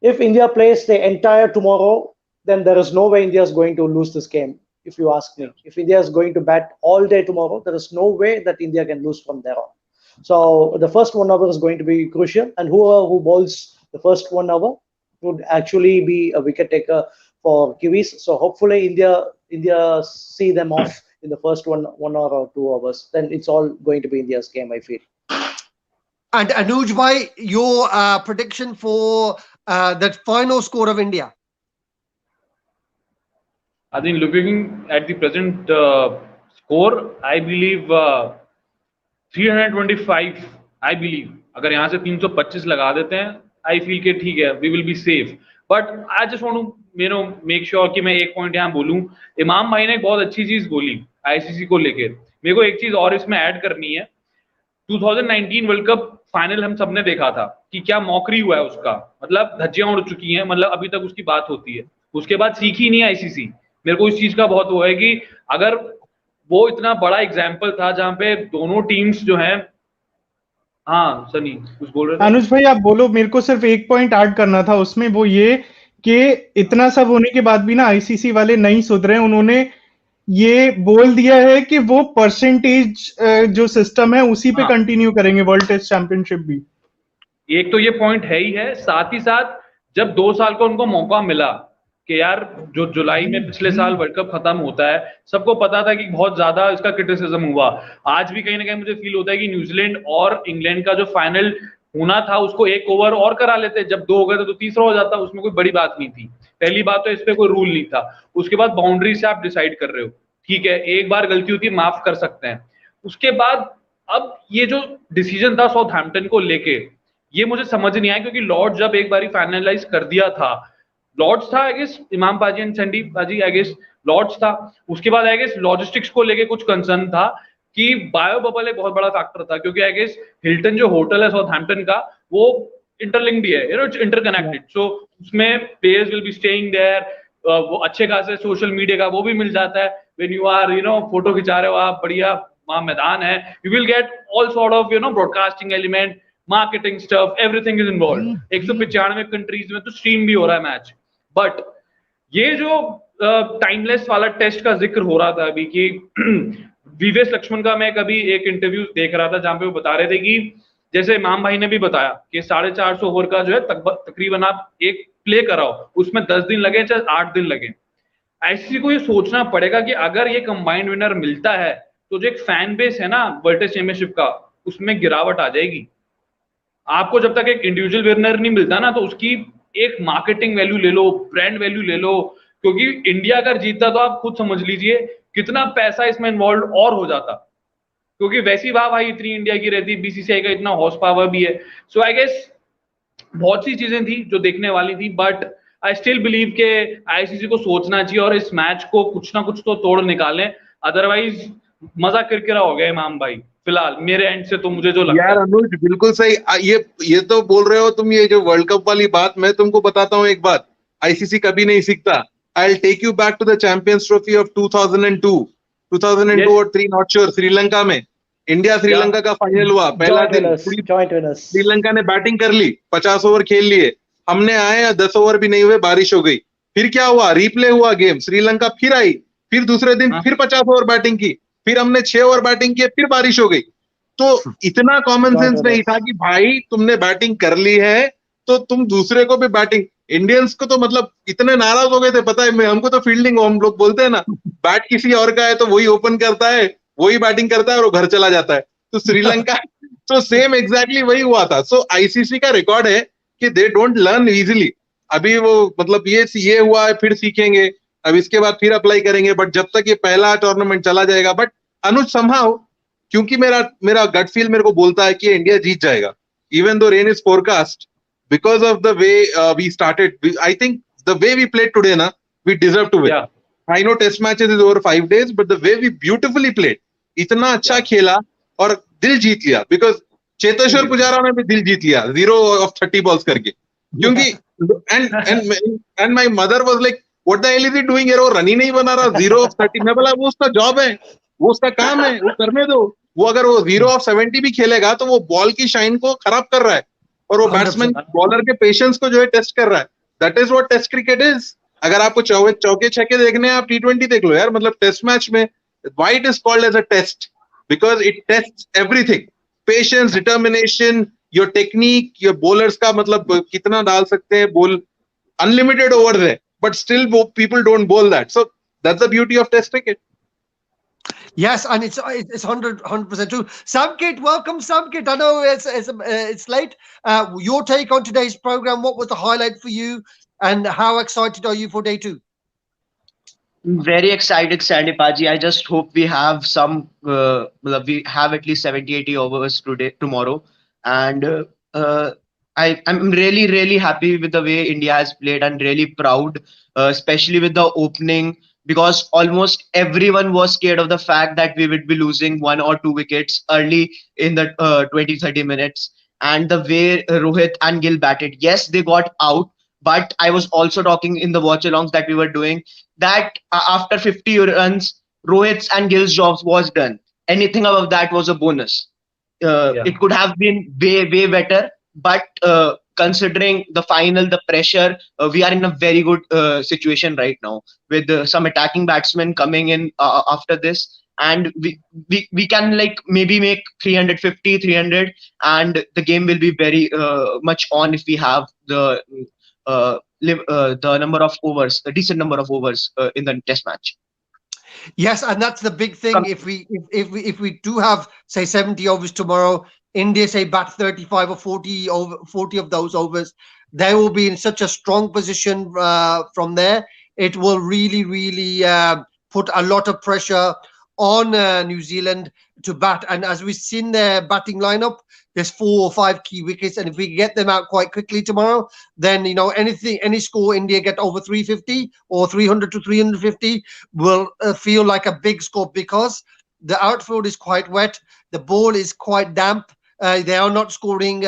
if India plays the entire tomorrow, then there is no way India is going to lose this game. If you ask me, if India is going to bat all day tomorrow, there is no way that India can lose from there on. So the first 1 hour is going to be crucial, and whoever who bowls the first 1 hour would actually be a wicket taker for Kiwis. So hopefully India see them off in the first 1 hour or 2 hours. Then it's all going to be India's game, I feel. And Anuj bhai, your prediction for that final score of India. I think looking at the present score, I believe 325. I believe अगर यहाँ से 325 लगा देते हैं, I feel कि ठीक है, we will be safe. But I just want to make sure कि मैं एक पॉइंट यहाँ बोलूँ. इमाम भाई ने एक बहुत अच्छी चीज बोली आईसीसी को लेकर. मेरे को एक चीज और इसमें ऐड करनी है. 2019 वर्ल्ड कप फाइनल हम सबने देखा था कि क्या मौकरी हुआ है उसका, मतलब धज्जियां उड़ चुकी हैं, मतलब अभी तक उसकी बात होती है. उसके बाद सीखी नहीं आईसीसी. मेरे को इस चीज का बहुत वो है कि अगर वो इतना बड़ा एग्जाम्पल था जहां पे दोनों टीम्स जो हैं. हाँ सनी कुछ बोल रहे थे. अनुज भाई आप बोलो. मेरे को सिर्फ एक पॉइंट ऐड करना था उसमें, वो ये कि इतना सब होने के बाद भी ना आईसीसी वाले नहीं सुधरे. उन्होंने ये बोल दिया है कि वो परसेंटेज जो सिस्टम है उसी पे कंटिन्यू करेंगे वर्ल्ड टेस्ट चैंपियनशिप भी. एक तो ये पॉइंट है ही है. साथ ही साथ जब 2 साल का उनको मौका मिला कि यार जो जुलाई में पिछले साल वर्ल्ड कप खत्म होता है, सबको पता था कि बहुत ज्यादा इसका क्रिटिसिज्म हुआ. आज भी कहीं ना कहीं मुझे फील होता है कि न्यूजीलैंड और इंग्लैंड का जो फाइनल होना था उसको एक ओवर और करा लेते. जब 2 हो गए तो तीसरा हो जाता. उसमें कोई बड़ी बात नहीं थी. पहली बात तो इस पे कोई रूल नहीं था. उसके बाद बाउंड्री से आप डिसाइड कर रहे हो, ठीक है, एक बार गलती होती है, माफ कर सकते हैं. उसके बाद अब ये जो डिसीजन था साउथहैम्पटन को लेके, ये मुझे समझ नहीं आया, क्योंकि लॉर्ड जब एक बार फाइनलाइज कर दिया था, लॉर्ड्स था आई गेस, इमाम पाजी एंड संदीप पाजी आई गेस लॉर्ड्स था. उसके बाद आई गेस लॉजिस्टिक्स को लेके कुछ कंसर्न था कि बायो बबल एक बहुत बड़ा फैक्टर था, क्योंकि आई गेस हिल्टन जो होटल है साउथहैम्पटन का वो इंटरलिंक्ड है, you know, it's interconnected. So उसमें players will be staying there. वो अच्छे खासे सोशल मीडिया का वो भी मिल जाता है. व्हेन यू आर फोटो खिंचा रहे हो आप, बढ़िया वहां मैदान है, you will get all sort of broadcasting element, marketing stuff, everything is involve. 195 countries में तो स्ट्रीम भी हो रहा है मैच. बट ये जो टाइमलेस वाला टेस्ट का जिक्र हो रहा था अभी कि वीवेस लक्ष्मण का मैं कभी एक इंटरव्यू देख रहा था जहां पे वो बता रहे थे कि जैसे इमाम भाई ने भी बताया कि 450 ओवर का जो है तकरीबन आप एक प्ले कराओ, उसमें 10 दिन लगे चाहे 8 दिन लगे. आईसीसी को ये सोचना पड़ेगा कि अगर ये कंबाइंड विनर मिलता है तो जो एक फैन बेस है ना वर्ल्ड टेस्ट चैंपियनशिप का, उसमें गिरावट आ जाएगी. आपको जब तक एक इंडिविजुअल विनर नहीं मिलता ना, तो उसकी एक मार्केटिंग वैल्यू ले लो, ब्रांड वैल्यू ले लो, क्योंकि इंडिया अगर जीतता तो आप खुद समझ लीजिए कितना पैसा इसमें इन्वॉल्व और हो जाता, क्योंकि वैसी वाहवाही इतनी इंडिया की रहती, बीसीसीआई का इतना हॉर्स पावर भी है. सो आई गेस बहुत सी चीजें थी जो देखने वाली थी, बट आई स्टिल बिलीव के आईसीसी को सोचना चाहिए और इस मैच को कुछ ना कुछ तो तोड़ निकालें. अदरवाइज मजा किरकिरा हो गया इमाम भाई फिलहाल मेरे एंड से. तो मुझे जो लगता यार अनुज बिल्कुल सही. ये तो बोल रहे हो तुम, ये जो वर्ल्ड कप वाली बात, मैं तुमको बताता हूँ एक बात, आईसीसी कभी नहीं सीखता. I will take you back to the Champions Trophy of 2002 और 3 नॉट श्योर, श्रीलंका में इंडिया श्रीलंका का फाइनल हुआ. पहला दिन श्रीलंका ने बैटिंग कर ली, 50 ओवर खेल लिए. हमने आए 10 ओवर भी नहीं हुए, बारिश हो गई. फिर क्या हुआ, रिप्ले हुआ गेम, श्रीलंका फिर आई, फिर दूसरे दिन फिर 50 ओवर बैटिंग की, फिर हमने 6 ओवर बैटिंग की, फिर बारिश हो गई. तो इतना कॉमन सेंस नहीं था कि भाई तुमने बैटिंग कर ली है तो तुम दूसरे को भी बैटिंग. इंडियंस को तो मतलब इतने नाराज हो गए थे, पता है, हमको तो फील्डिंग हम लोग बोलते हैं ना, बैट किसी और का है तो वही ओपन करता है, वही बैटिंग करता है और वो घर चला जाता है। तो श्रीलंका तो सेम एग्जैक्टली वही हुआ था। सो आईसीसी का रिकॉर्ड है कि दे डोंट लर्न इजीली। अभी वो मतलब ये हुआ है, फिर सीखेंगे, अब इसके बाद फिर अप्लाई करेंगे, बट जब तक ये पहला टूर्नामेंट चला जाएगा। बट अनुज समहाउ, क्योंकि मेरा मेरा गट फील मेरे को बोलता है कि इंडिया जीत जाएगा, even though rain is forecast, because of the way we started. I think the way we played today, na, we deserve to win. Yeah, I know test matches is over 5 days, but the way we beautifully played, इतना अच्छा yeah. खेला और दिल जीत लिया। Because Cheteshwar Pujara ने भी दिल जीत लिया 0 of 30 balls करके, क्योंकि and and my mother was like what the hell is he doing here, वो रन ही नहीं बना रहा 0 of 30। मैं बोला वो उसका जॉब है, वो उसका काम है, वो करने दो। वो अगर वो 0 of 70 भी खेलेगा तो वो बॉल की शाइन को खराब कर रहा है, और वो बैट्समैन 100%. बॉलर के पेशेंस को जो है टेस्ट कर रहा है। That is what test cricket is. अगर आपको चौके छक्के देखने हैं, आप T20 देख लो यार। मतलब टेस्ट मैच में why it is called as a test, because it test everything, patience, determination, your technique, your bowlers का मतलब कितना डाल सकते हैं बोल। अनलिमिटेड ओवर है, but still people don't bowl that. So that's the beauty of test cricket. Yes, and it's 100% true. Samkit, welcome, Samkit. I know it's late. Your take on today's program? What was the highlight for you, and how excited are you for day two? Very excited, Sandy Paji. I just hope we have well, we have at least 70, 80 overs today, tomorrow. And I'm really, really happy with the way India has played and really proud, especially with the opening, because almost everyone was scared of the fact that we would be losing 1 or 2 wickets early in the 20, 30 minutes. And the way Rohit and Gill batted, yes, they got out. But I was also talking in the watch alongs that we were doing that after 50 runs, Rohit's and Gill's jobs was done. Anything above that was a bonus. Yeah. It could have been way, way better, but considering the final, the pressure, we are in a very good situation right now with some attacking batsmen coming in after this. And we can like maybe make 350, 300, and the game will be very much on if we have the number of overs, a decent number of overs in the test match. Yes, and that's the big thing. Come, If we do have say 70 overs tomorrow, India say bat 35 or 40 of those overs, they will be in such a strong position from there. It will really put a lot of pressure on New Zealand to bat. And as we've seen their batting lineup, there's 4 or 5 key wickets, and if we get them out quite quickly tomorrow, then any score India get over 350 or 300 to 350 will feel like a big score, because the outfield is quite wet, the ball is quite damp. They are not scoring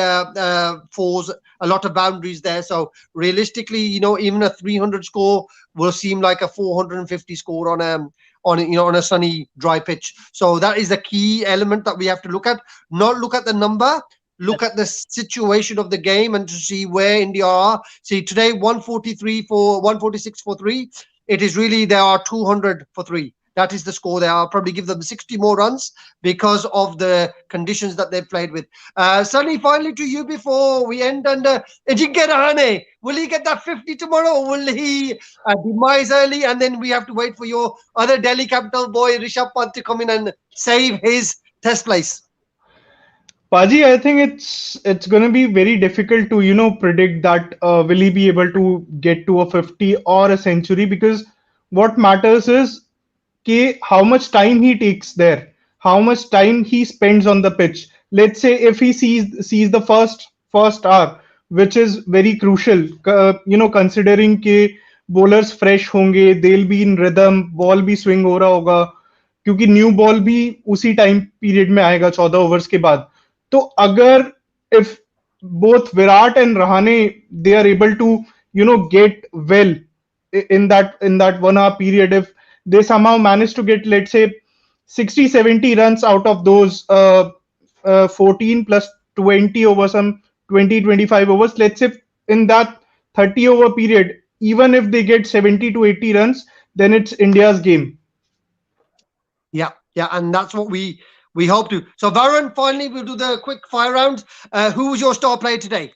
fours, a lot of boundaries there. So realistically, even a 300 score will seem like a 450 score on a sunny, dry pitch. So that is the key element that we have to look at. Not look at the number, look at the situation of the game and to see where India are. See, today 143 for 146 for three. It is really there are 200 for three. That is the score there. I'll probably give them 60 more runs because of the conditions that they played with. Sunny, finally to you before we end. And Ajinkya Rahane, will he get that 50 tomorrow, or will he demise early? And then we have to wait for your other Delhi capital boy, Rishabh Pant, to come in and save his test place. Paji, I think it's going to be very difficult to predict that will he be able to get to a 50 or a century, because what matters is how much time he takes there, how much time he spends on the pitch. Let's say if he sees the first hour, which is very crucial, considering कि bowlers fresh होंगे, they'll be in rhythm, ball भी swing हो रहा होगा, क्योंकि new ball भी उसी time period में आएगा 14 ओवर्स के बाद। तो अगर if both Virat and Rahane, they are able to get well in that 1 hour period, if they somehow manage to get, let's say, 60-70 runs out of those 14 plus 20 over some 20-25 overs, let's say in that 30 over period, even if they get 70 to 80 runs, then it's India's game. Yeah, and that's what we hope to. So Varun, finally we'll do the quick fire round. Who was your star player today?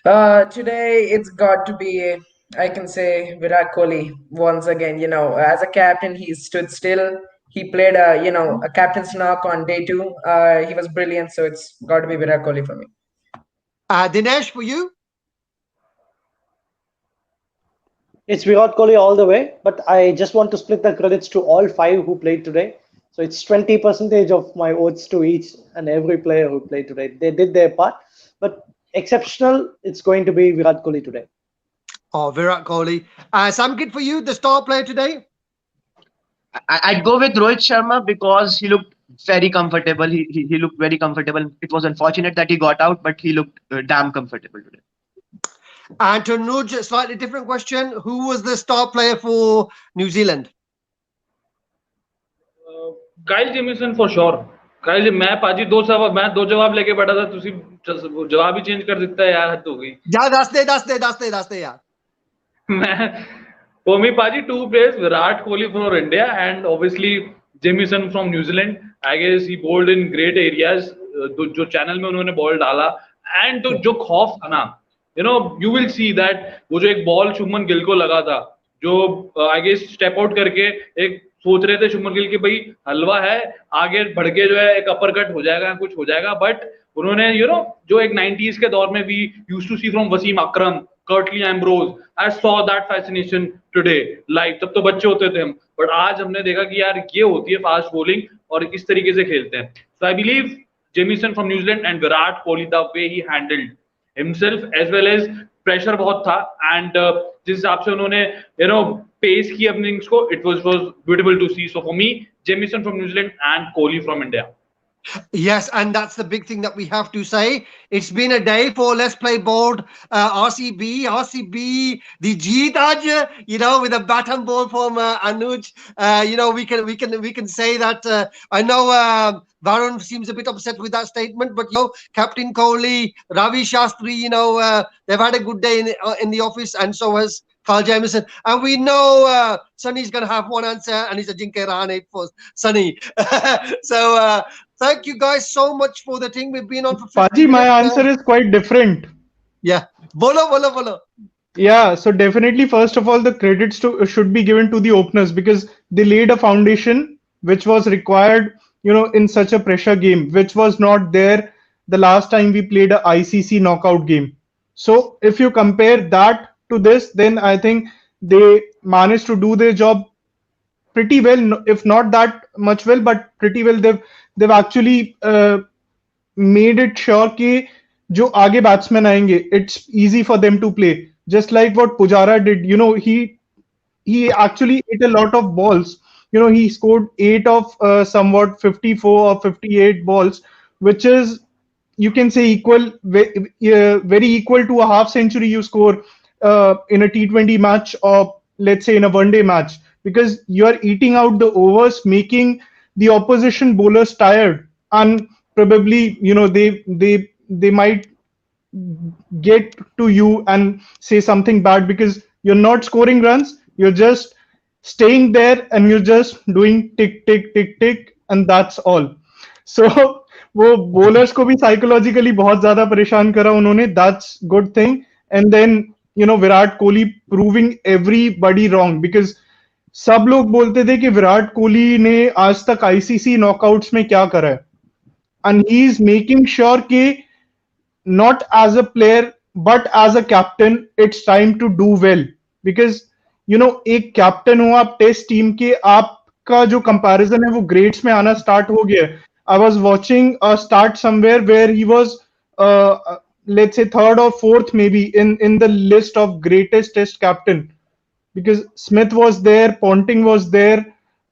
Today it's got to be, I can say, Virat Kohli once again. As a captain, he stood still. he played a captain's knock on day two. He was brilliant, so it's got to be Virat Kohli for me. Dinesh, for you? It's Virat Kohli all the way, but I just want to split the credits to all five who played today. So it's 20 percentage of my votes to each and every player who played today. They did their part, but exceptional, it's going to be Virat Kohli today. Oh, Virat Kohli. Samkit, for you, the star player today? I'd go with Rohit Sharma because he looked very comfortable. He looked very comfortable. It was unfortunate that he got out, but he looked damn comfortable today. And to Nuj, slightly different question. Who was the star player for New Zealand? Kyle Jameson for sure. Kyle मैं पाजी दो जवाब लेके बैठा था, तुसी जवाब ही change कर देता है यार, हद हो गई। जा दस दे यार। मैं for me पाजी two players, Virat Kohli for India and obviously Jamieson from New Zealand. I guess he bowled in great areas, जो चैनल में उन्होंने बॉल डाला, एंड तो जो खौफ था ना, you will see that वो जो एक बॉल शुभमन गिल को लगा था, जो आई गेस स्टेप आउट करके एक सोच रहे थे शुभमन गिल की भाई हलवा है, आगे बढ़ के जो है एक अपर कट हो जाएगा, कुछ हो जाएगा, बट उन्होंने जो एक 90s के दौर में भी used to see from Wasim Akram, Curtly Ambrose, I saw that fascination today live. तब तो बच्चे होते थे हम, बट आज हमने देखा कि यार ये होती है फास्ट बॉलिंग और किस तरीके से खेलते हैं। So I believe Jamieson from New Zealand and Virat Kohli, the way he handled himself as well as pressure बहुत था, एंड जिस हिसाब से उन्होंने पेस की अपने इनिंग्स को, it was beautiful to see. So for me Jamieson from New Zealand and Kohli from India. Yes, and that's the big thing that we have to say. It's been a day for Let's Play Board. RCB, the Jeet Aj, with a bat and ball from Anuj. We can say that. I know Varun seems a bit upset with that statement, but Captain Kohli, Ravi Shastri, they've had a good day in the office, and so has Carl Jamieson. And we know Sunny's going to have one answer, and it's a Jinke Rahane for Sunny. So thank you guys so much for the thing. We've been on for 50 Paji, my minutes answer is quite different. Yeah. Bolo. Yeah, so definitely, first of all, the credits should be given to the openers because they laid a foundation which was required, in such a pressure game, which was not there the last time we played a ICC knockout game. So if you compare that to this, then I think they managed to do their job pretty well, if not that much well, but pretty well. They've actually made it sure कि जो आगे batsmen आएंगे, it's easy for them to play. Just like what Pujara did, he actually hit a lot of balls. He scored 8 of somewhat 54 or 58 balls, which is, you can say, very equal to a half century you score in a T20 match, or let's say in a one-day match, because you are eating out the overs, making the opposition bowlers tired, and probably they might get to you and say something bad because you're not scoring runs, you're just staying there and you're just doing tick tick tick tick, and that's all. So वो bowlers को भी psychologically बहुत ज़्यादा परेशान करा उन्होंने, that's good thing. And then Virat Kohli proving everybody wrong, because सब लोग बोलते थे कि विराट कोहली ने आज तक आईसीसी नॉकआउट्स में क्या करा है, and he is making sure कि not as a player but as a captain it's time to do well, because एक कैप्टन हो आप टेस्ट टीम के, आपका जो कंपैरिजन है वो ग्रेड्स में आना स्टार्ट हो गया है. I was watching a start somewhere where he was let's say third or fourth maybe in the list of greatest test captain, because Smith was there, Ponting was there,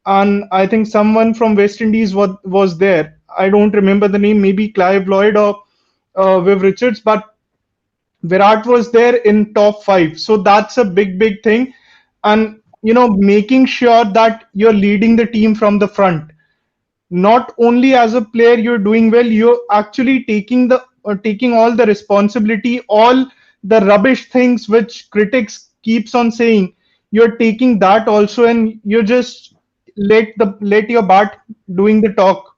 and I think someone from West Indies was there. I don't remember the name, maybe Clive Lloyd or Viv Richards, but Virat was there in top 5. So that's a big thing. And, making sure that you're leading the team from the front. Not only as a player you're doing well, you're actually taking all the responsibility, all the rubbish things which critics keeps on saying, you're taking that also, and you just let your bat doing the talk,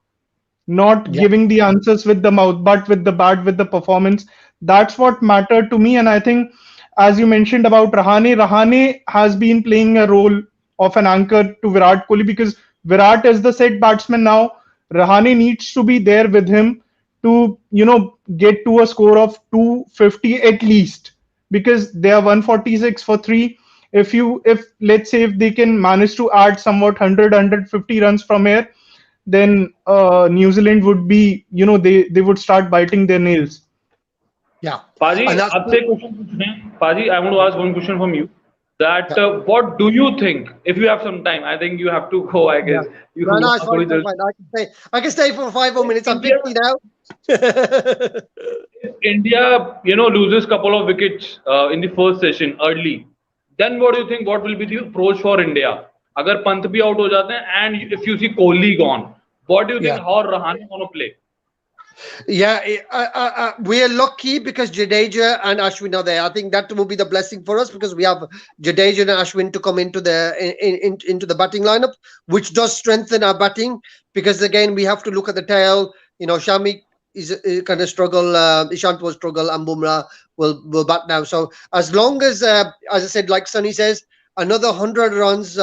not giving the answers with the mouth, but with the bat, with the performance. That's what mattered to me. And I think, as you mentioned about Rahane has been playing a role of an anchor to Virat Kohli, because Virat is the set batsman now. Rahane needs to be there with him to, get to a score of 250 at least, because they are 146 for three. If let's say if they can manage to add somewhat 100 runs from here, then New Zealand would be, they would start biting their nails. Yeah, Paji, and that's आपसे एक question पूछना है. Paji, I want to ask one question from you. That yeah, what do you think? If you have some time, I think you have to go. I yeah. guess you No, no, it's are fine, थोड़ी fine, जल्दी. fine. I can stay for 5 more minutes. I'm India, 50 now. if India, loses couple of wickets in the first session early, then what do you think? What will be the approach for India? अगर पंत भी out हो जाते हैं, and if you see Kohli gone, what do you think? Yeah. How Rahane going to play? Yeah, we're lucky because Jadeja and Ashwin are there. I think that will be the blessing for us because we have Jadeja and Ashwin to come into into the batting lineup, which does strengthen our batting. Because again, we have to look at the tail. Shami is kind of struggle. Ishant will struggle, and Bumrah will bat now. So as long as I said, like Sunny says, another 100 runs.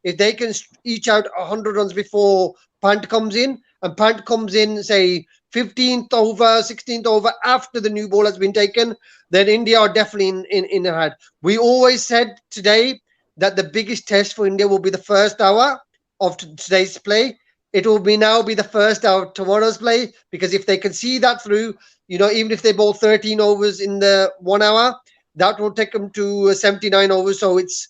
If they can each out 100 runs before Pant comes in, and Pant comes in, say 15th over, 16th over after the new ball has been taken, then India are definitely in ahead. We always said today that the biggest test for India will be the first hour of today's play. It will now be the first hour of tomorrow's play because if they can see that through, even if they bowl 13 overs in the 1 hour, that will take them to 79 overs. So it's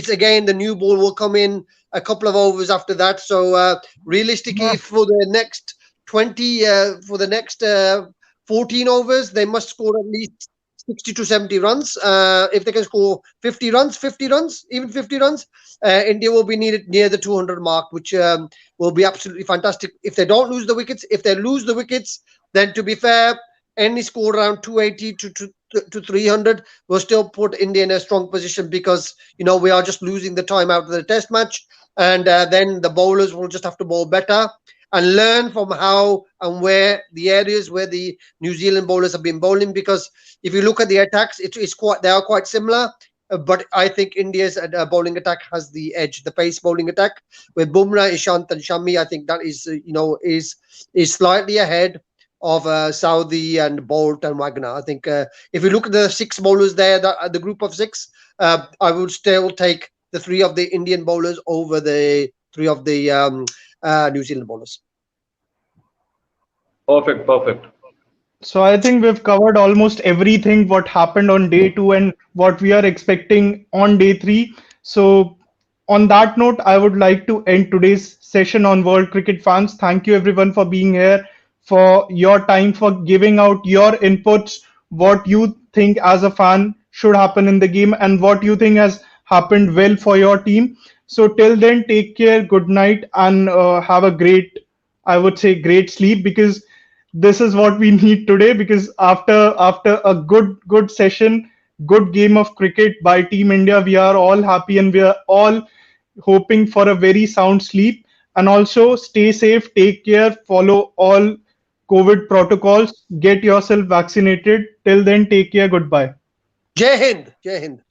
again the new ball will come in a couple of overs after that. So realistically, for the next 20 for the next 14 overs, they must score at least 60 to 70 runs. If they can score 50 runs, even 50 runs, India will be needed near the 200 mark, which will be absolutely fantastic. If they don't lose the wickets, if they lose the wickets, then to be fair, any score around 280 to 300 will still put India in a strong position because, we are just losing the time out of the test match. And then the bowlers will just have to bowl better and learn from how and where the areas where the New Zealand bowlers have been bowling. Because if you look at the attacks, they are quite similar. But I think India's bowling attack has the edge, the pace bowling attack with Bumrah, Ishant, and Shami. I think that is slightly ahead of Saudi and Bolt and Wagner. I think if you look at the six bowlers there, the group of six, I would still take the three of the Indian bowlers over the three of the New Zealand bowlers. Perfect, perfect. So I think we've covered almost everything what happened on day two and what we are expecting on day three. So on that note, I would like to end today's session on World Cricket Fans. Thank you everyone for being here, for your time, for giving out your inputs, what you think as a fan should happen in the game and what you think has happened well for your team. So till then, take care, good night, and have a great, I would say, great sleep, because this is what we need today, because after a good session, good game of cricket by Team India, we are all happy and we are all hoping for a very sound sleep. And also stay safe, take care, follow all COVID protocols, get yourself vaccinated. Till then, take care, goodbye. Jai Hind. Jai Hind.